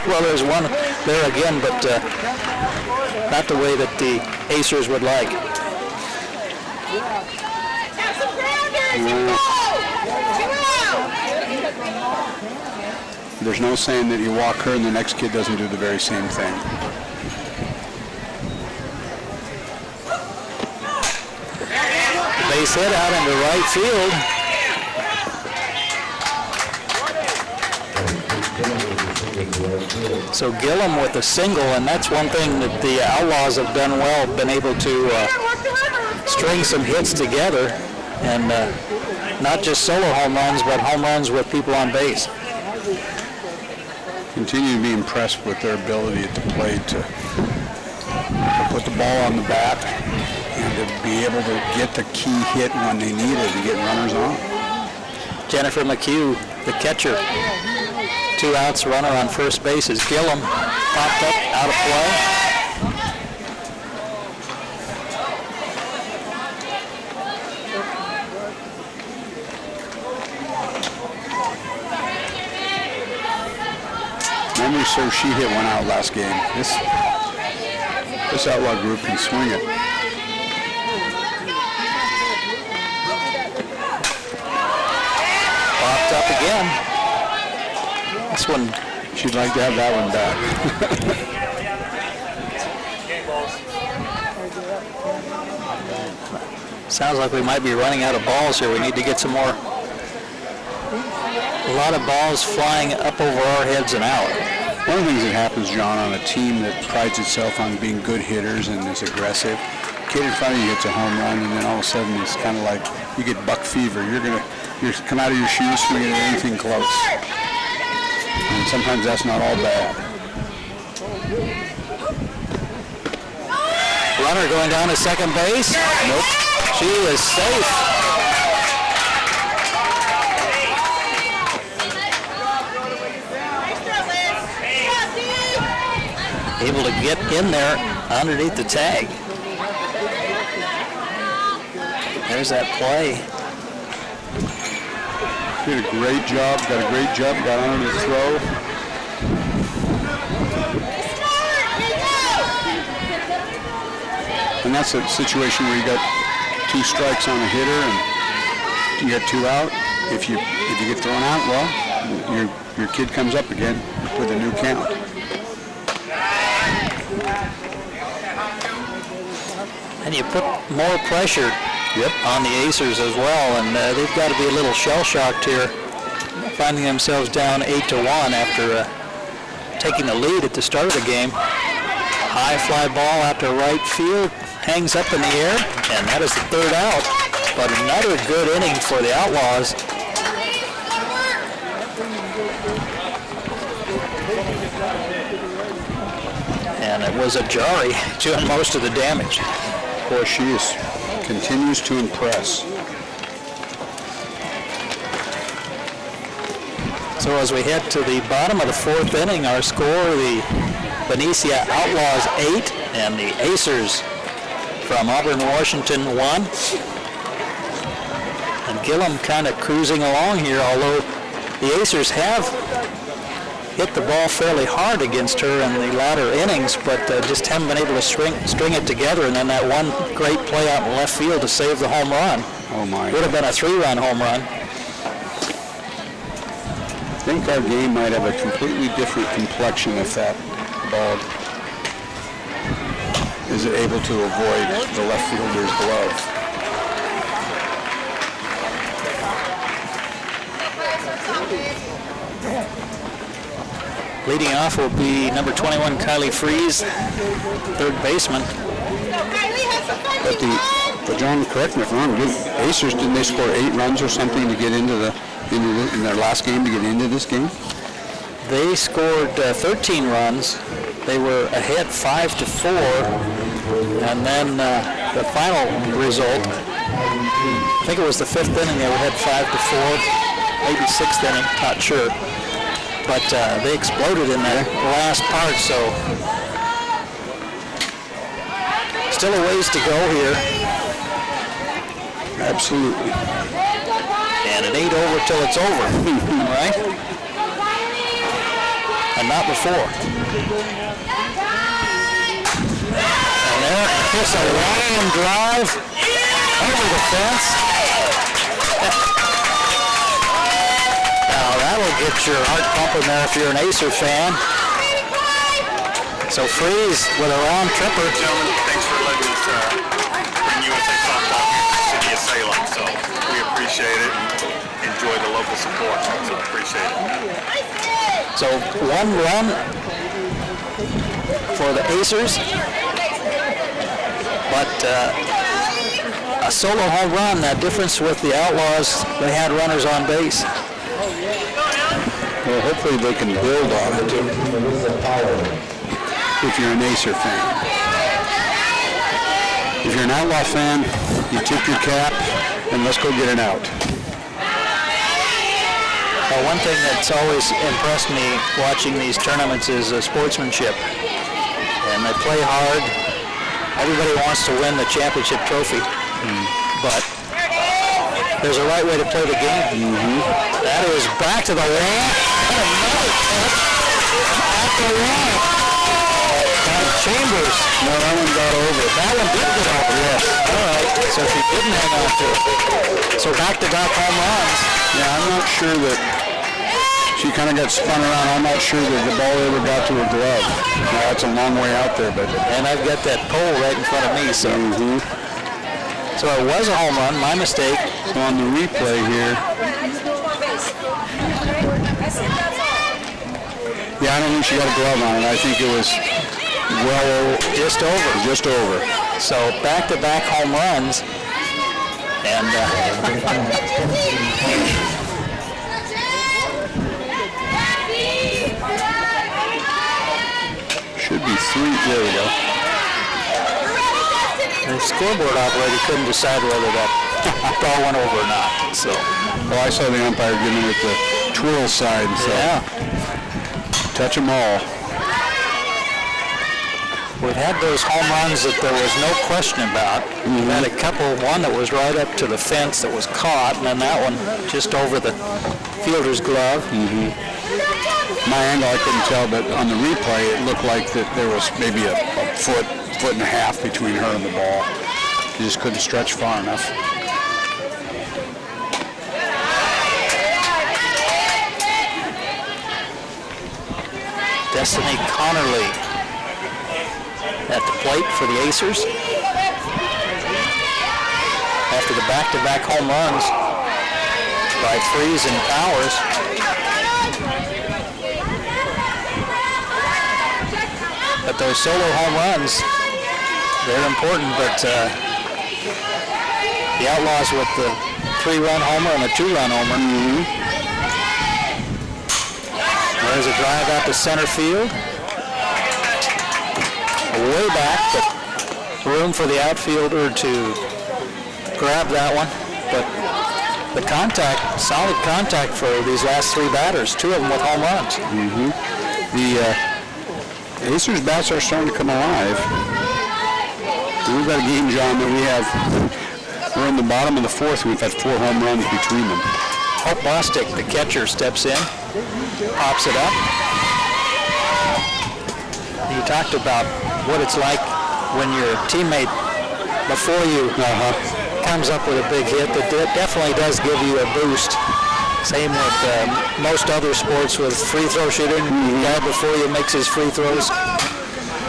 Well, there's one there again, but not the way that the Acers would like. There's no saying that you walk her and the next kid doesn't do the very same thing. Base hit out into right field. So Gillum with a single, and that's one thing that the Outlaws have done well, been able to string some hits together, and not just solo home runs, but home runs with people on base. continue to be impressed with their ability at the plate to put the ball on the bat and to be able to get the key hit when they need it to get runners on. Jennifer McHugh, the catcher. 2 outs, runner on first base is Gillum. Popped up, out of play. Memory serves, she hit one out last game. This Outlaw group can swing it. Popped up again. This one, she'd like to have that one back. sounds like we might be running out of balls here. We need to get some more. A lot of balls flying up over our heads and out. One of the things that happens, John, on a team that prides itself on being good hitters and is aggressive, kid in front of you hits a home run, and then all of a sudden it's kind of like you get buck fever. You're come out of your shoes swinging at anything close. And sometimes that's not all bad. Runner going down to second base. Nope. She is safe. Able to get in there underneath the tag. There's that play. Did a great job, got a great jump, got under the throw. And that's a situation where you got 2 strikes on a hitter and you got 2 out. If you get thrown out, well, your kid comes up again with a new count. And you put more pressure on the Acers as well, and they've got to be a little shell-shocked here, finding themselves down 8-1 after taking the lead at the start of the game. High fly ball out to right field, hangs up in the air, and that is the 3rd out. But another good inning for the Outlaws. And it was Ajari doing most of the damage. Boy, she continues to impress. So as we head to the bottom of the 4th inning, our score, the Benicia Outlaws 8 and the Acers from Auburn, Washington 1. And Gillum kind of cruising along here, although the Acers have hit the ball fairly hard against her in the latter innings, but just haven't been able to string it together. And then that one great play out in left field to save the home run. Oh my! Would have been a 3-run home run. I think our game might have a completely different complexion if that ball is able to avoid the left fielder's glove. Leading off will be number 21, Kylie Freeze, 3rd baseman. But John, correct me if I'm wrong, Acers, didn't they score 8 runs or something to get in their last game to get into this game? They scored 13 runs. They were ahead 5-4, and then the final result, I think it was the 5th inning, they were ahead 5-4, maybe 6th inning, not sure. But they exploded in that last part, so still a ways to go here. Absolutely. And it ain't over till it's over, right? And not before. And there's a line drive over the fence. Now that'll get your heart pumping there if you're an Acer fan. So Freeze with a round tripper. Gentlemen, thanks for letting us bring USA softball here to the city of Salem. So we appreciate it and enjoy the local support. So appreciate it. So 1 run for the Acers, but a solo home run. That difference with the Outlaws, they had runners on base. Well, hopefully they can build on it if you're an Acer fan. If you're an Outlaw fan, you tip your cap and let's go get it out. Well, one thing that's always impressed me watching these tournaments is sportsmanship. And they play hard. Everybody wants to win the championship trophy. But there's a right way to play the game. That is back to the wall. And another tip at the wall. Chambers. No, that one got over. That one did get over, yes. All right, so she didn't hang on to it. So back-to-back home runs. Yeah, I'm not sure that she kind of got spun around. I'm not sure that the ball ever got to her glove. Yeah, that's a long way out there, but... And I've got that pole right in front of me, so... So it was a home run, my mistake. So on the replay here... Yeah, I don't think she got a glove on it. I think it was... Well, Just over. just over. So back-to-back home runs. And Should be 3. There we go. the scoreboard operator couldn't decide whether that ball went over or not. So, Well, I saw the umpire giving it the twirl side. So yeah. touch them all. We've had those home runs that there was no question about. We had a couple, one that was right up to the fence that was caught, and then that one just over the fielder's glove. My angle, I couldn't tell, but on the replay, it looked like that there was maybe a foot and a half between her and the ball. You just couldn't stretch far enough. Destiny Connerly at the plate for the Acers. After the back-to-back home runs by Freeze and Powers. But those solo home runs, they're important, but the Outlaws with the 3-run homer and a 2-run homer. There's a drive out to center field. Way back, but room for the outfielder to grab that one. But the contact, solid contact for these last 3 batters, 2 of them with home runs. The Acer's bats are starting to come alive. We've got a game, John, that we're in the bottom of the 4th. We've had 4 home runs between them. Hope Bostic, the catcher, steps in, pops it up. You talked about what it's like when your teammate before you comes up with a big hit. That definitely does give you a boost. Same with most other sports with free throw shooting. The guy before you makes his free throws.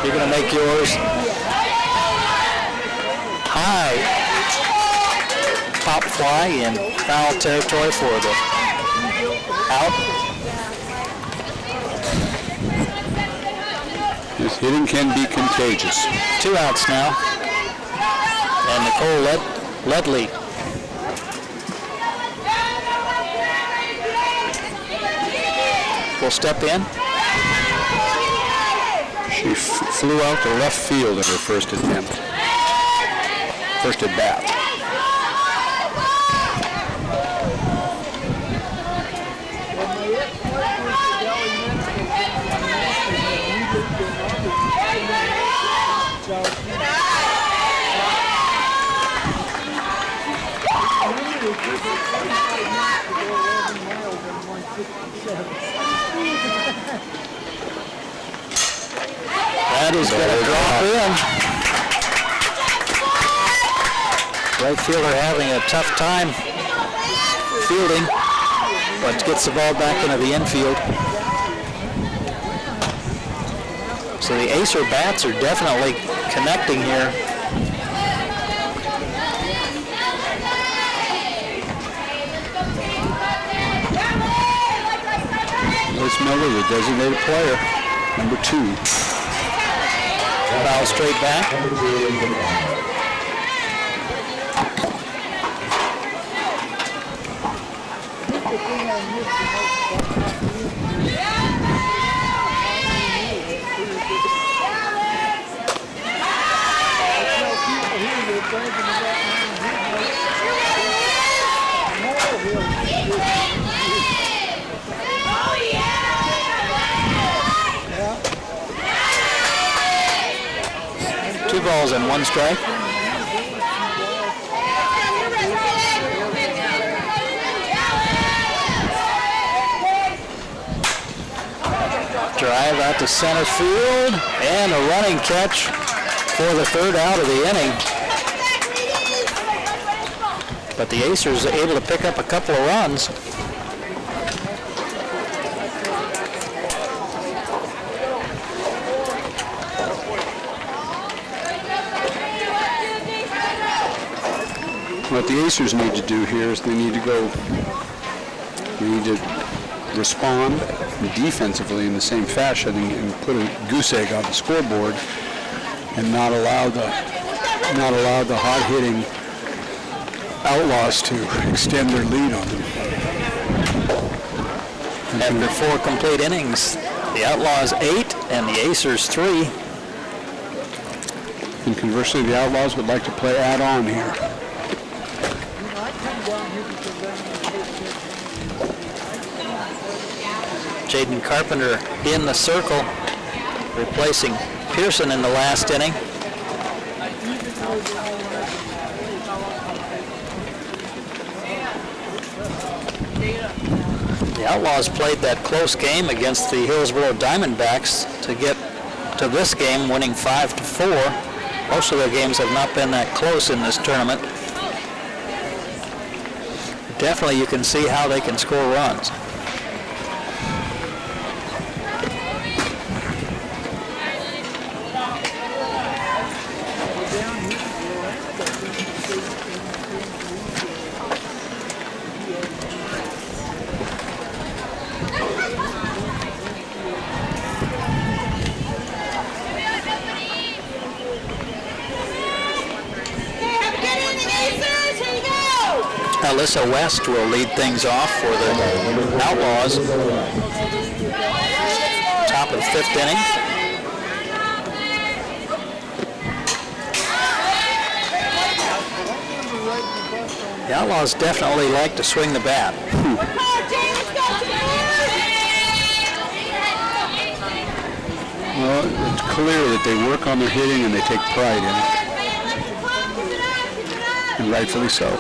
You're going to make yours. High pop fly in foul territory for the out. This hitting can be contagious. 2 outs now. And Nicole Ledley will step in. She flew out to left field in her first attempt. First at bat. That is going to drop in. Right fielder having a tough time fielding, but gets the ball back into the infield. So the Acer bats are definitely connecting here. Let's Miller, the designated player, number 2. Foul straight back. Two balls and one strike. Drive out to center field, and a running catch for the third out of the inning. But the Acers are able to pick up a couple of runs. What the Acers need to do here is they need to respond defensively in the same fashion and put a goose egg on the scoreboard and not allow the hot-hitting Outlaws to extend their lead on them. After 4 complete innings, the Outlaws 8 and the Acers 3. And conversely, the Outlaws would like to play add-on here. Jaden Carpenter in the circle, replacing Pearson in the last inning. The Outlaws played that close game against the Hillsborough Diamondbacks to get to this game, winning 5-4. Most of their games have not been that close in this tournament. Definitely you can see how they can score runs. Alyssa West will lead things off for the Outlaws. Top of the 5th inning. The Outlaws definitely like to swing the bat. Well, it's clear that they work on their hitting and they take pride in it. And rightfully so.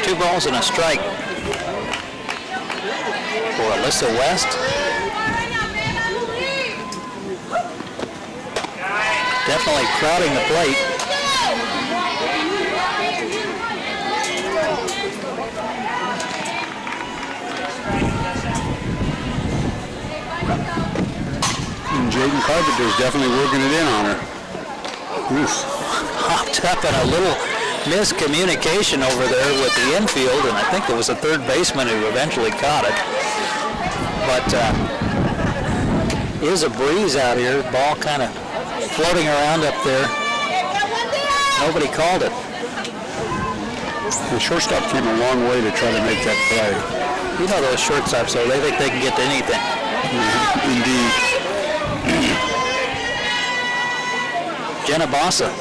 Two balls and a strike for Alyssa West. Definitely crowding the plate. And Jaden Carpenter's definitely working it in on her. Oof. Hopped up in a little miscommunication over there with the infield, and I think it was the third baseman who eventually caught it. But is a breeze out here. Ball kind of floating around up there. Nobody called it. The shortstop came a long way to try to make that play. You know those shortstops, though, they think they can get to anything. Indeed. Jenna Bossa.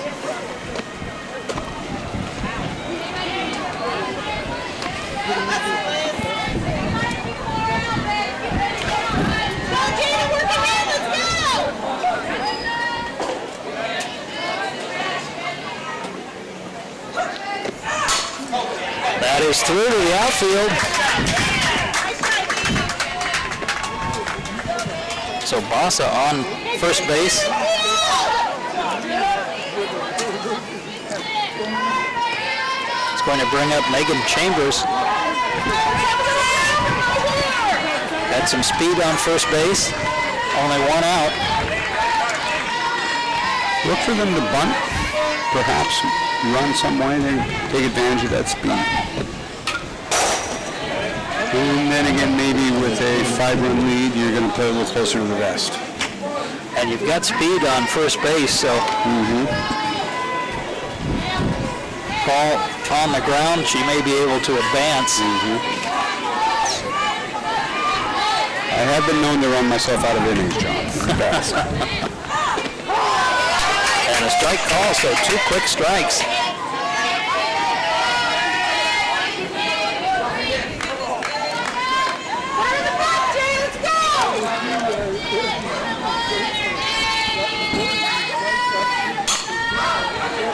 That is through to the outfield. So Bossa on first base. It's going to bring up Megan Chambers. Had some speed on first base. Only one out. Look for them to bunt, perhaps run some way. They take advantage of that speed. And then again, maybe with a 5-run lead, you're going to play a little closer to the vest. And you've got speed on first base, so ball on the ground, she may be able to advance. I have been known to run myself out of innings, John. Fast. And a strike call, so 2 quick strikes.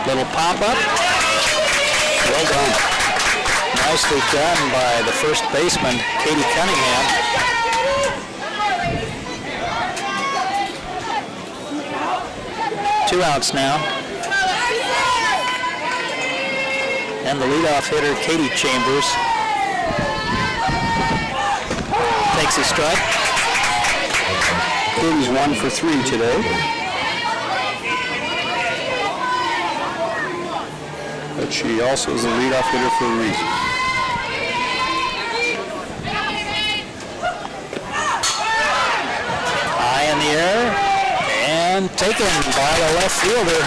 Little pop-up. Well done. Nicely done by the first baseman, Katie Cunningham. Two outs now. And the leadoff hitter, Katie Chambers, takes a strike. Katie's 1 for 3 today. But she also is a leadoff hitter for a reason. High in the air and taken by the left fielder.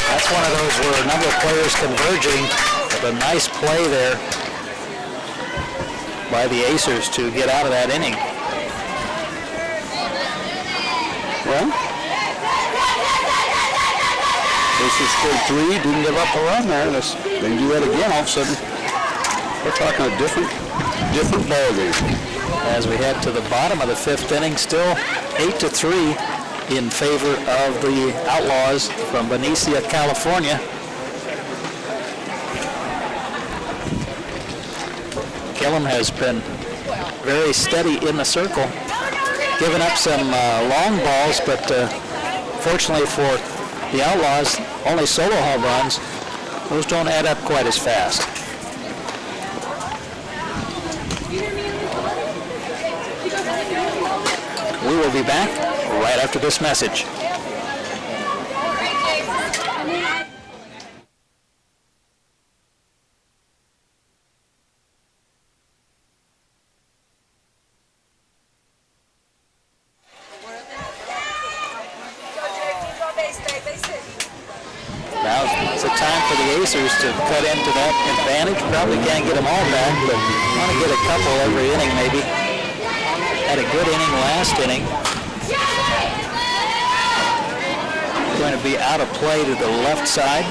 That's one of those where a number of players converging, with a nice play there by the Acers to get out of that inning. Well, Acers scored 3, didn't give up a run there. They can do that again, all of a sudden. We're talking a different ball game. As we head to the bottom of the 5th inning, still 8-3 in favor of the Outlaws from Benicia, California. Killam has been very steady in the circle, giving up some long balls, but fortunately for the Outlaws, only solo home runs. Those don't add up quite as fast. We will be back right after this message. Now it's a time for the Acers to cut into that advantage. Probably can't get them all back, but want to get a couple every inning maybe. Had a good inning last inning. Going to be out of play to the left side.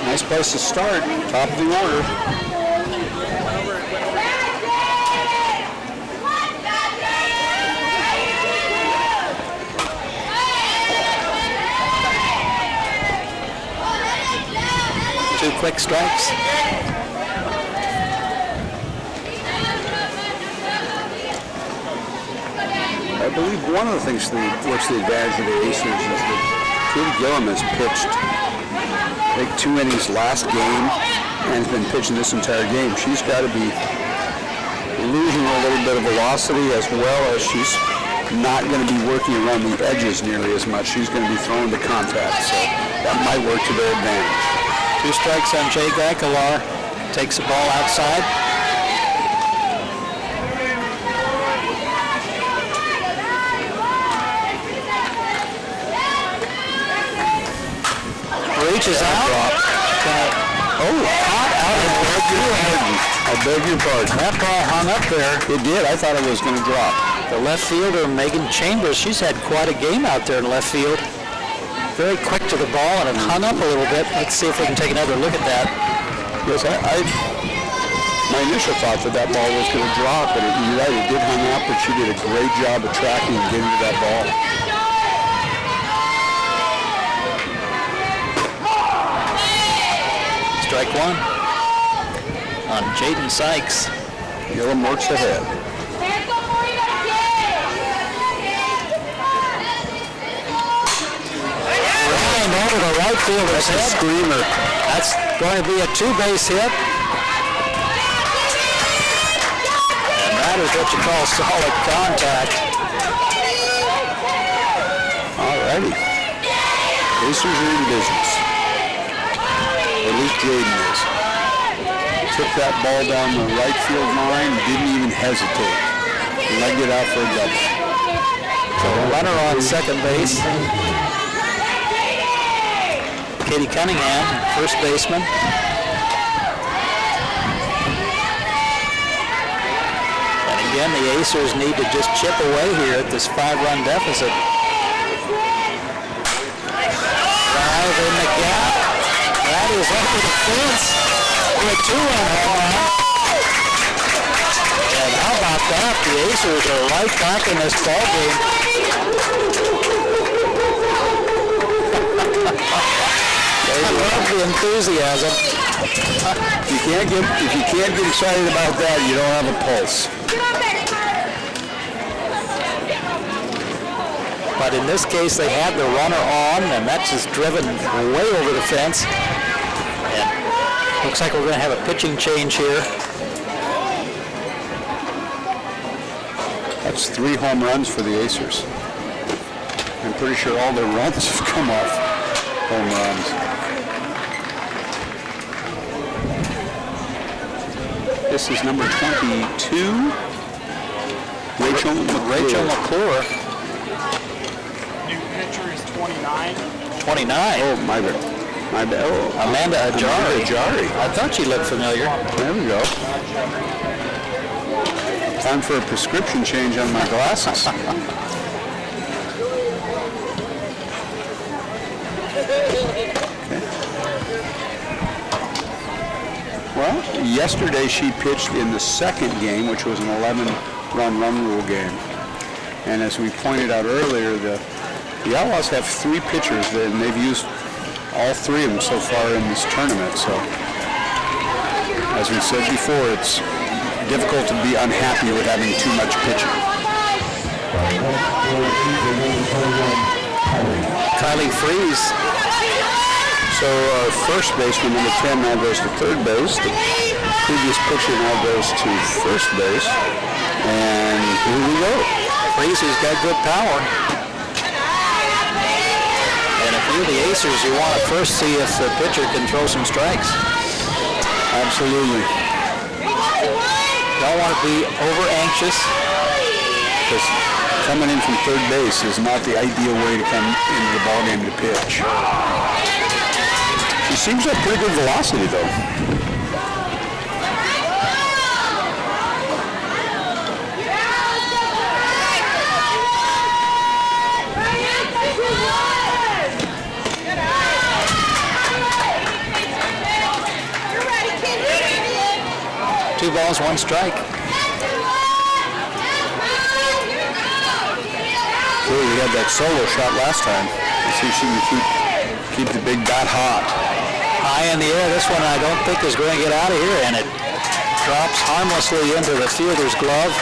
Nice place to start, top of the order. Two quick strikes. I believe one of the things what's the advantage of the Acers is that Katie Gillum has pitched, I think, 2 innings last game and has been pitching this entire game. She's got to be losing a little bit of velocity, as well as she's not going to be working around the edges nearly as much. She's going to be thrown to contact, so that might work to their advantage. 2 strikes on Jay Gaikalar. Takes the ball outside. Reaches out. Caught out of I beg your pardon. That ball hung up there. It did. I thought it was going to drop. The left fielder, Megan Chambers, she's had quite a game out there in left field. Very quick to the ball, and it hung up a little bit. Let's see if we can take another look at that. Yes, my initial thought that ball was going to drop, but you're right, it did hang up, but she did a great job of tracking and getting to that ball. Strike 1 on Jaden Sykes. Gillum works ahead. Ryan over the right fielder's head. Screamer. That's going to be a 2-base hit. And that is what you call solid contact. All righty. Acers are in business. at least Jaden is. Took that ball down the right field line, didn't even hesitate. Legged it out for a double. So runner on second base. Katie Cunningham, first baseman. And again, the Acers need to just chip away here at this 5-run deficit. Drive in the gap. That is over the fence for a 2-run home run. And how about that? The Acers are right back in this ball game. I love the enthusiasm. If you can't get excited about that, you don't have a pulse. But in this case, they had the runner on, and that's just driven way over the fence. And looks like we're going to have a pitching change here. That's 3 home runs for the Acers. I'm pretty sure all their runs have come off home runs. This is number 22, Rachel McClure. New pitcher is 29. 29. Oh, my bad. Oh, Amanda Ajari. Ajari. I thought she looked familiar. There we go. Time for a prescription change on my glasses. Well, yesterday she pitched in the second game, which was an 11-run run rule game. And as we pointed out earlier, the Outlaws have 3 pitchers, and they've used all 3 of them so far in this tournament. So, as we said before, it's difficult to be unhappy with having too much pitching. Kylie Freeze. So our first baseman, number 10, now goes to third base. The previous pitcher now goes to first base. And here we go. Freeze has got good power. And if you're the Acers, you want to first see if the pitcher can throw some strikes. Absolutely. Don't want to be over anxious. Because coming in from third base is not the ideal way to come into the ballgame to pitch. He seems to have pretty good velocity, though. Two balls, one strike. Well, we had that solo shot last time. Let's see if she can keep the big bat hot. High in the air, this one I don't think is going to get out of here, and it drops harmlessly into the fielder's glove.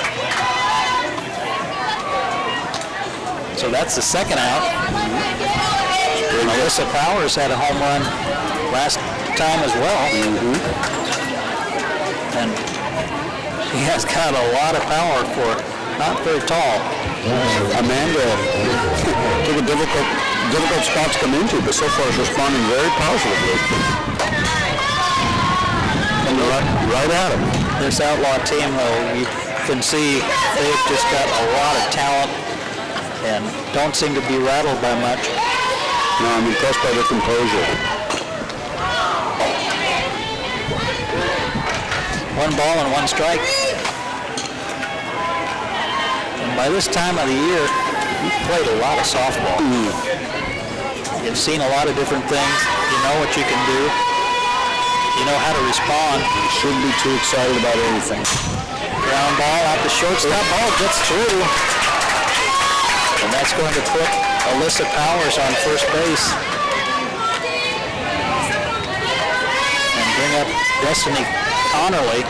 So that's the second out. Melissa Powers had a home run last time as well. And she has got a lot of power for not very tall. Amanda took a difficult spot to come into, but so far is responding very positively. And right at him. This Outlaw team, though, you can see they've just got a lot of talent and don't seem to be rattled by much. No, I'm impressed by their composure. One ball and one strike. And by this time of the year, you've played a lot of softball. You've seen a lot of different things. You know what you can do. You know how to respond. You shouldn't be too excited about anything. Ground ball out the shortstop. Ball gets through. And that's going to put Alyssa Powers on first base. And bring up Destiny Connerly.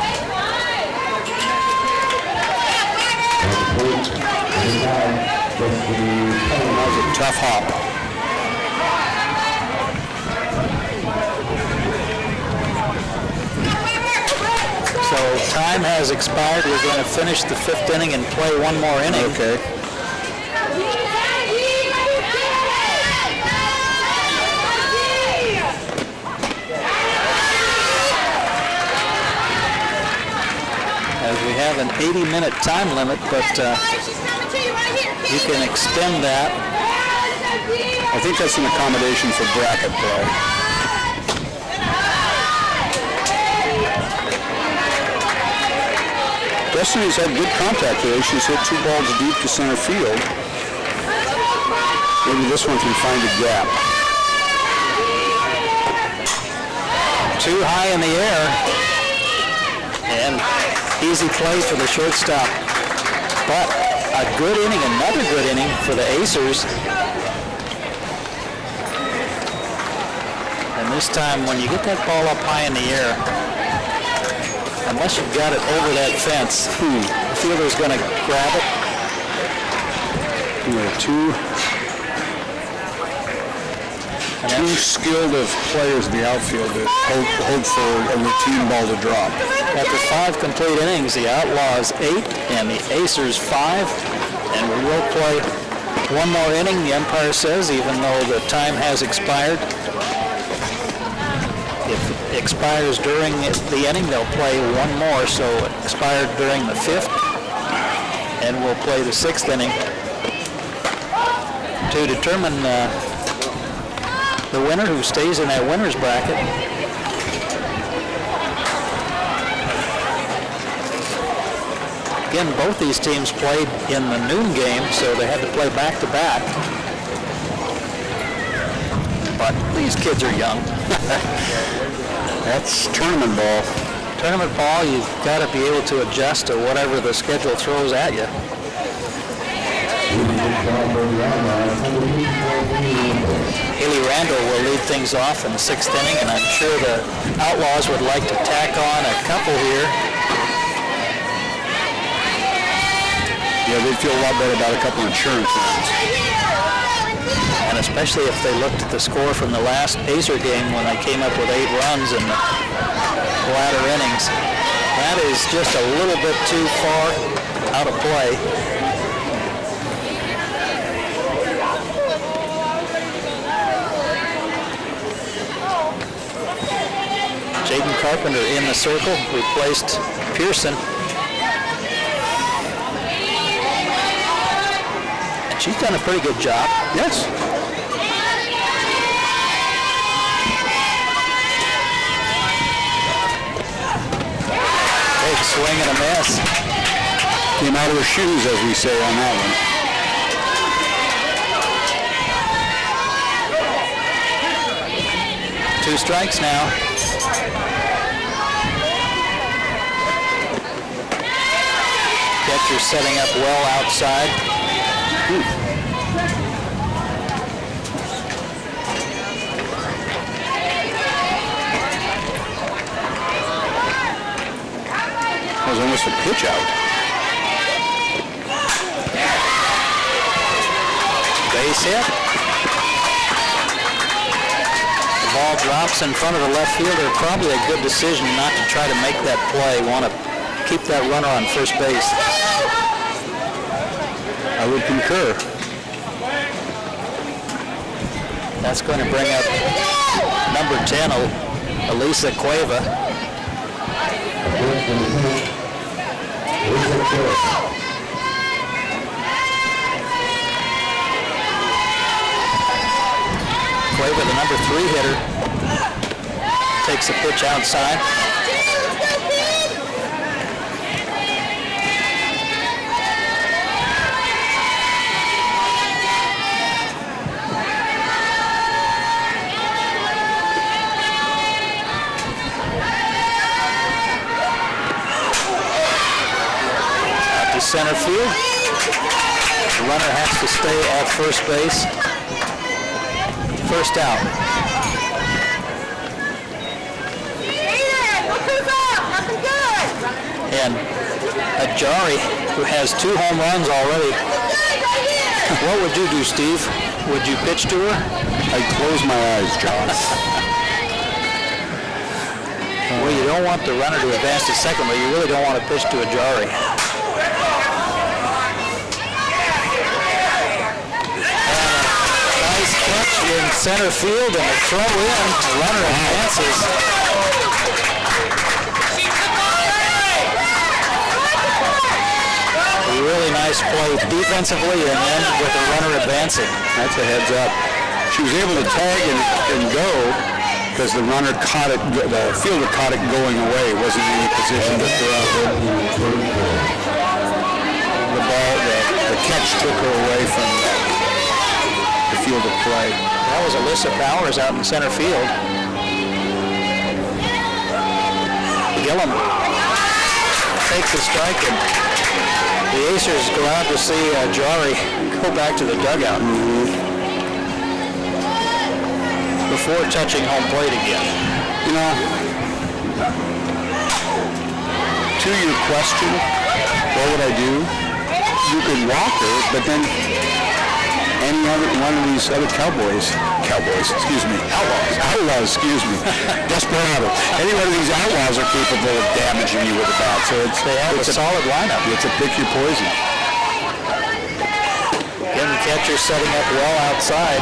That was a tough hop. So time has expired. We're going to finish the 5th inning and play one more inning. Okay. have an 80-minute time limit, but you can extend that. I think that's an accommodation for bracket play. Destiny's had good contact today. She's hit 2 balls deep to center field. Maybe this one can find a gap. Too high in the air. And easy play for the shortstop. But a good inning, another good inning for the Acers. And this time, when you get that ball up high in the air, unless you've got it over that fence, the fielder's going to grab it. Two skilled of players in the outfield that hope for a routine ball to drop. After 5 complete innings, the Outlaws 8 and the Acers 5. And we will play one more inning, the umpire says, even though the time has expired. If it expires during the inning, they'll play one more, so it expired during the 5th. And we'll play the 6th inning to determine the winner who stays in that winner's bracket. Again, both these teams played in the noon game, so they had to play back-to-back. But these kids are young. That's tournament ball. Tournament ball, you've got to be able to adjust to whatever the schedule throws at you. Haley Randall will lead things off in the 6th inning, and I'm sure the Outlaws would like to tack on a couple here. Yeah, they'd feel a lot better about a couple insurance runs. And especially if they looked at the score from the last Acer game when they came up with 8 runs in the latter innings. That is just a little bit too far out of play. Jaden Carpenter in the circle, replaced Pearson. And she's done a pretty good job. Yes. Big swing and a miss. Came out of her shoes, as we say on that one. 2 strikes now. Catcher setting up well outside. That was almost a pitch out. Base hit. The ball drops in front of the left fielder. Probably a good decision not to try to make that play. Want to keep that runner on first base. I would concur. That's going to bring up number 10, Elisa Cueva. Cueva, the number 3 hitter, takes a pitch outside. Center field. The runner has to stay at first base. First out. And Ajari, who has 2 home runs already. What would you do, Steve? Would you pitch to her? I'd close my eyes, John. Well, you don't want the runner to advance to second, but you really don't want to pitch to Ajari. In center field, and a throw in. The runner advances. really nice play defensively and then with the runner advancing. That's a heads up. She was able to tag and go because the runner caught it, the fielder caught it going away. Wasn't in any position to throw. The ball, the catch took her away from the field of play. That was Alyssa Powers out in center field. Gillum takes the strike, and the Acers go out to see Jari go back to the dugout before touching home plate again. You know, to your question, what would I do? You could walk her, but then any other one of these other Outlaws, Desperado. Any one of these Outlaws are capable of damaging you with a bat. So it's a solid lineup. It's a pick your poison. Again, the catcher setting up well outside.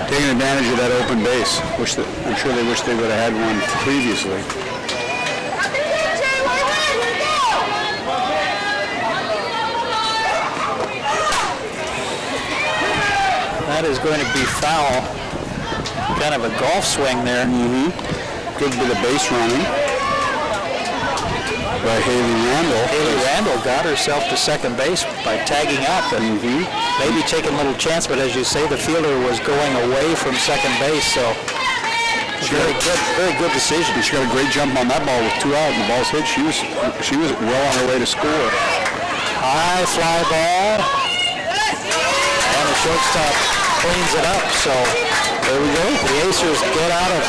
Taking advantage of that open base. I'm sure they wish they would have had one previously. That is going to be foul. Kind of a golf swing there. Good bit of base running by Haley Randall. Haley Randall got herself to second base by tagging up and maybe taking a little chance, but as you say, the fielder was going away from second base, so very good decision. She got a great jump on that ball with 2 out, and the ball's hit. She was well on her way to score. High fly ball, and the shortstop cleans it up, so there we go. The Acers get out of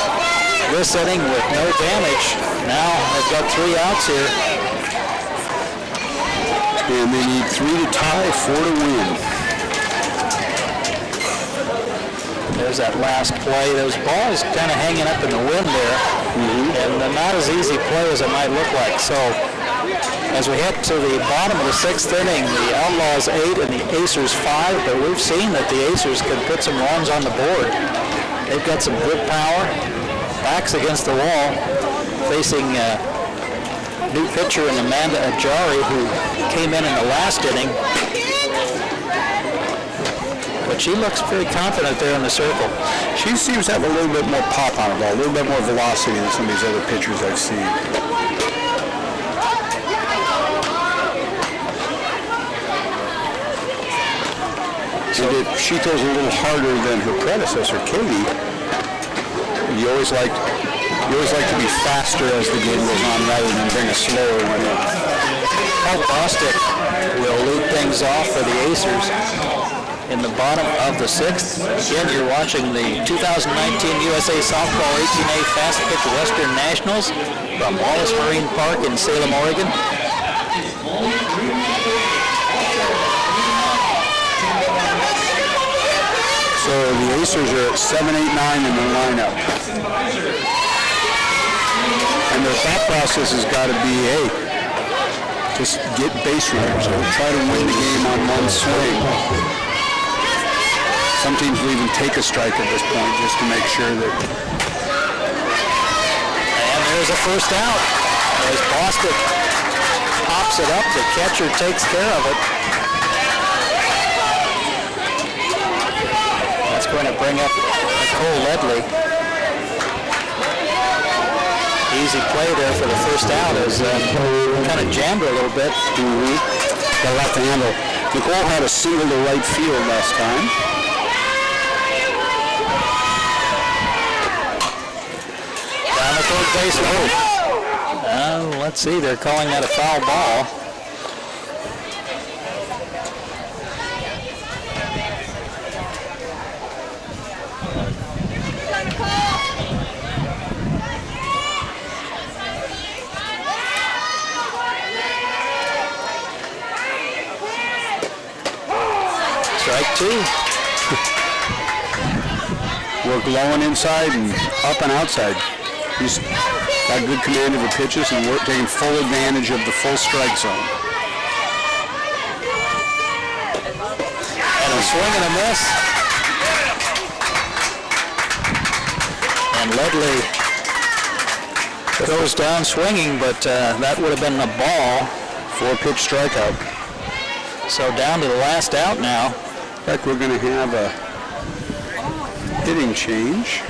this inning with no damage. Now they've got 3 outs here. And they need 3 to tie, 4 to win. There's that last play. Those balls kind of hanging up in the wind there. And not as easy play as it might look like. So as we head to the bottom of the 6th inning, the Outlaws 8 and the Acers 5, but we've seen that the Acers can put some runs on the board. They've got some good power, backs against the wall, facing new pitcher in Amanda Ajari, who came in the last inning. But she looks very confident there in the circle. She seems to have a little bit more pop on the ball, a little bit more velocity than some of these other pitchers I've seen. She throws a little harder than her predecessor, Katie. You always like to be faster as the game goes on rather than bring a slower one in. Paul Bostic will lead things off for the Acers in the bottom of the 6th. Again, you're watching the 2019 USA Softball 18A Fast Pitch Western Nationals from Wallace Marine Park in Salem, Oregon. So the Acers are at 7, 8, 9 in the lineup. And their thought process has got to be, hey, just get base runners. Try to win the game on one swing. Some teams will even take a strike at this point just to make sure that... And there's a first out. As Bostic pops it up, the catcher takes care of it. That's going to bring up Nicole Ledley. Easy play there for the first out as kind of jammed her a little bit. The left handle. Nicole had a single to right field last time. Down the third base line. Let's see, they're calling that a foul ball. Strike 2. Work low and inside and up and outside. He's got good command of the pitches and taking full advantage of the full strike zone. And a swing and a miss. And Ledley goes down swinging, but that would have been a ball. 4-pitch strikeout. So down to the last out now. In fact, we're going to have a hitting change.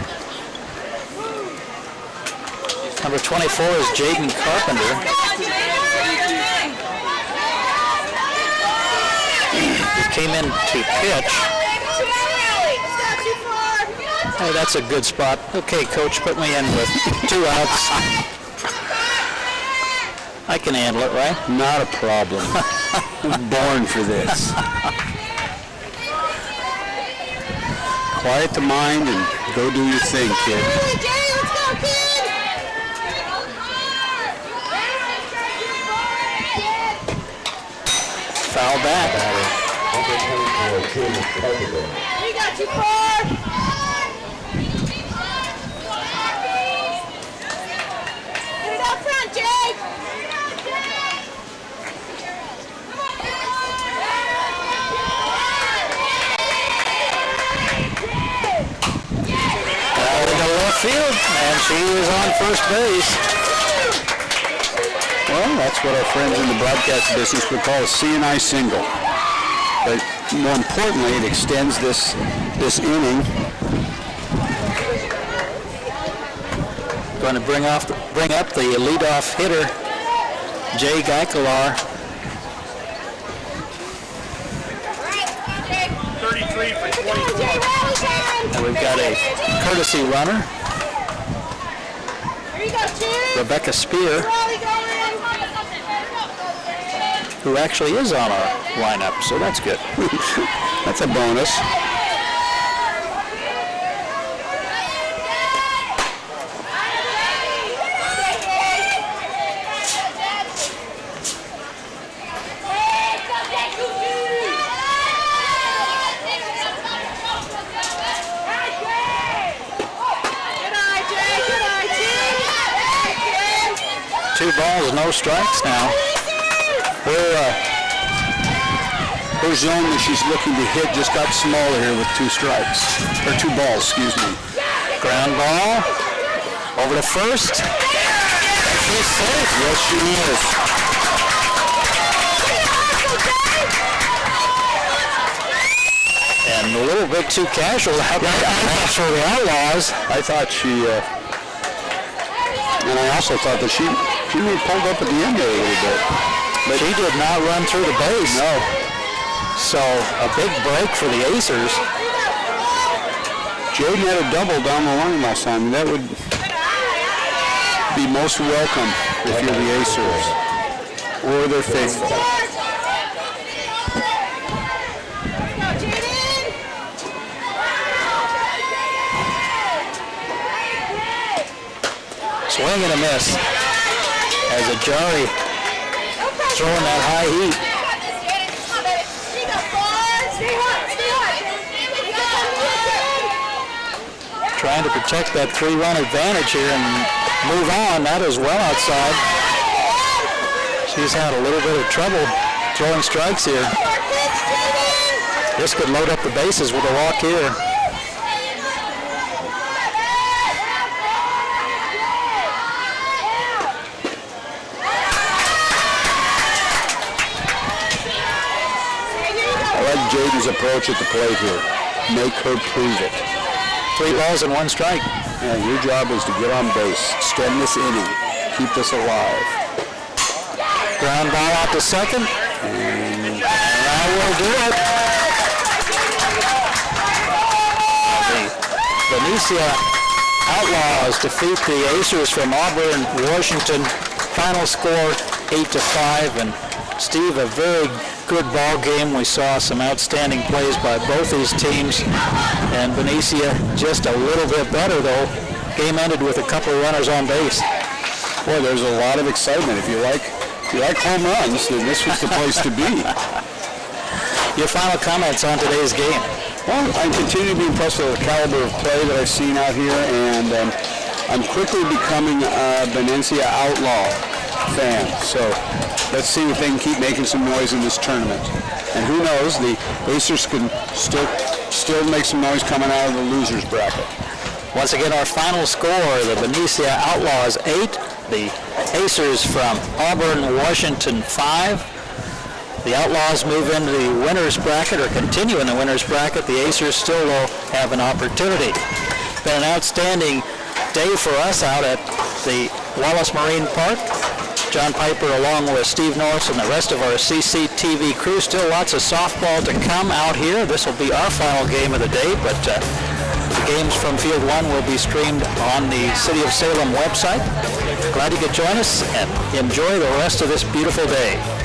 Number 24 is Jaden Carpenter. He came in to pitch. Hey, that's a good spot. Okay, coach, put me in with 2 outs. I can handle it, right? Not a problem. I'm born for this. Quiet the mind and go do your thing, kid. Foul back. We got you, Ford. Get it up front, Jake. Left field, and she is on first base. Well, that's what our friends in the broadcast business would call a C&I single. But more importantly, it extends this inning. Going to bring up the leadoff hitter, Jay Geikelar. 33 for 24. And we've got a courtesy runner, Here you go, two. Rebecca Spear, Slowly go in. who actually is on our lineup, so that's good. That's a bonus. Two balls, no strikes now. Her zone that she's looking to hit just got smaller here with 2 strikes. Or 2 balls, excuse me. Ground ball over to first. She's safe. Yes, she is. And a little bit too casual out there for the Outlaws. I thought she, and I also thought that she may have pulled up at the end there a little bit. But he did not run through the base. No. So a big break for the Acers. Jaden had a double down the line last time. That would be most welcome if you're the Acers or their faithful. Swing and a miss. As Ajari throwing that high heat. Trying to protect that 3-run advantage here and move on. That is well outside. She's had a little bit of trouble throwing strikes here. This could load up the bases with a walk here. I like Jaden's approach at the plate here. Make her prove it. 3 balls and 1 strike. And your job is to get on base, extend this inning, keep this alive. Ground ball out to second. And that will do it. The Benicia Outlaws defeat the Acers from Auburn, Washington. Final score 8-5. And Steve, a very good ball game. We saw some outstanding plays by both these teams, and Benicia just a little bit better though. Game ended with a couple of runners on base. Boy, there's a lot of excitement. If you like home runs, then this was the place to be. Your final comments on today's game? Well, I continue to be impressed with the caliber of play that I've seen out here, and I'm quickly becoming a Benicia Outlaw fan. So let's see if they can keep making some noise in this tournament. And who knows, the Acers can still make some noise coming out of the losers bracket. Once again, our final score, the Benicia Outlaws 8, the Acers from Auburn, Washington 5. The Outlaws move into the winner's bracket or continue in the winner's bracket. The Acers still will have an opportunity. Been an outstanding day for us out at the Wallace Marine Park. John Piper along with Steve Norris and the rest of our CCTV crew. Still lots of softball to come out here. This will be our final game of the day, but the games from Field 1 will be streamed on the City of Salem website. Glad you could join us and enjoy the rest of this beautiful day.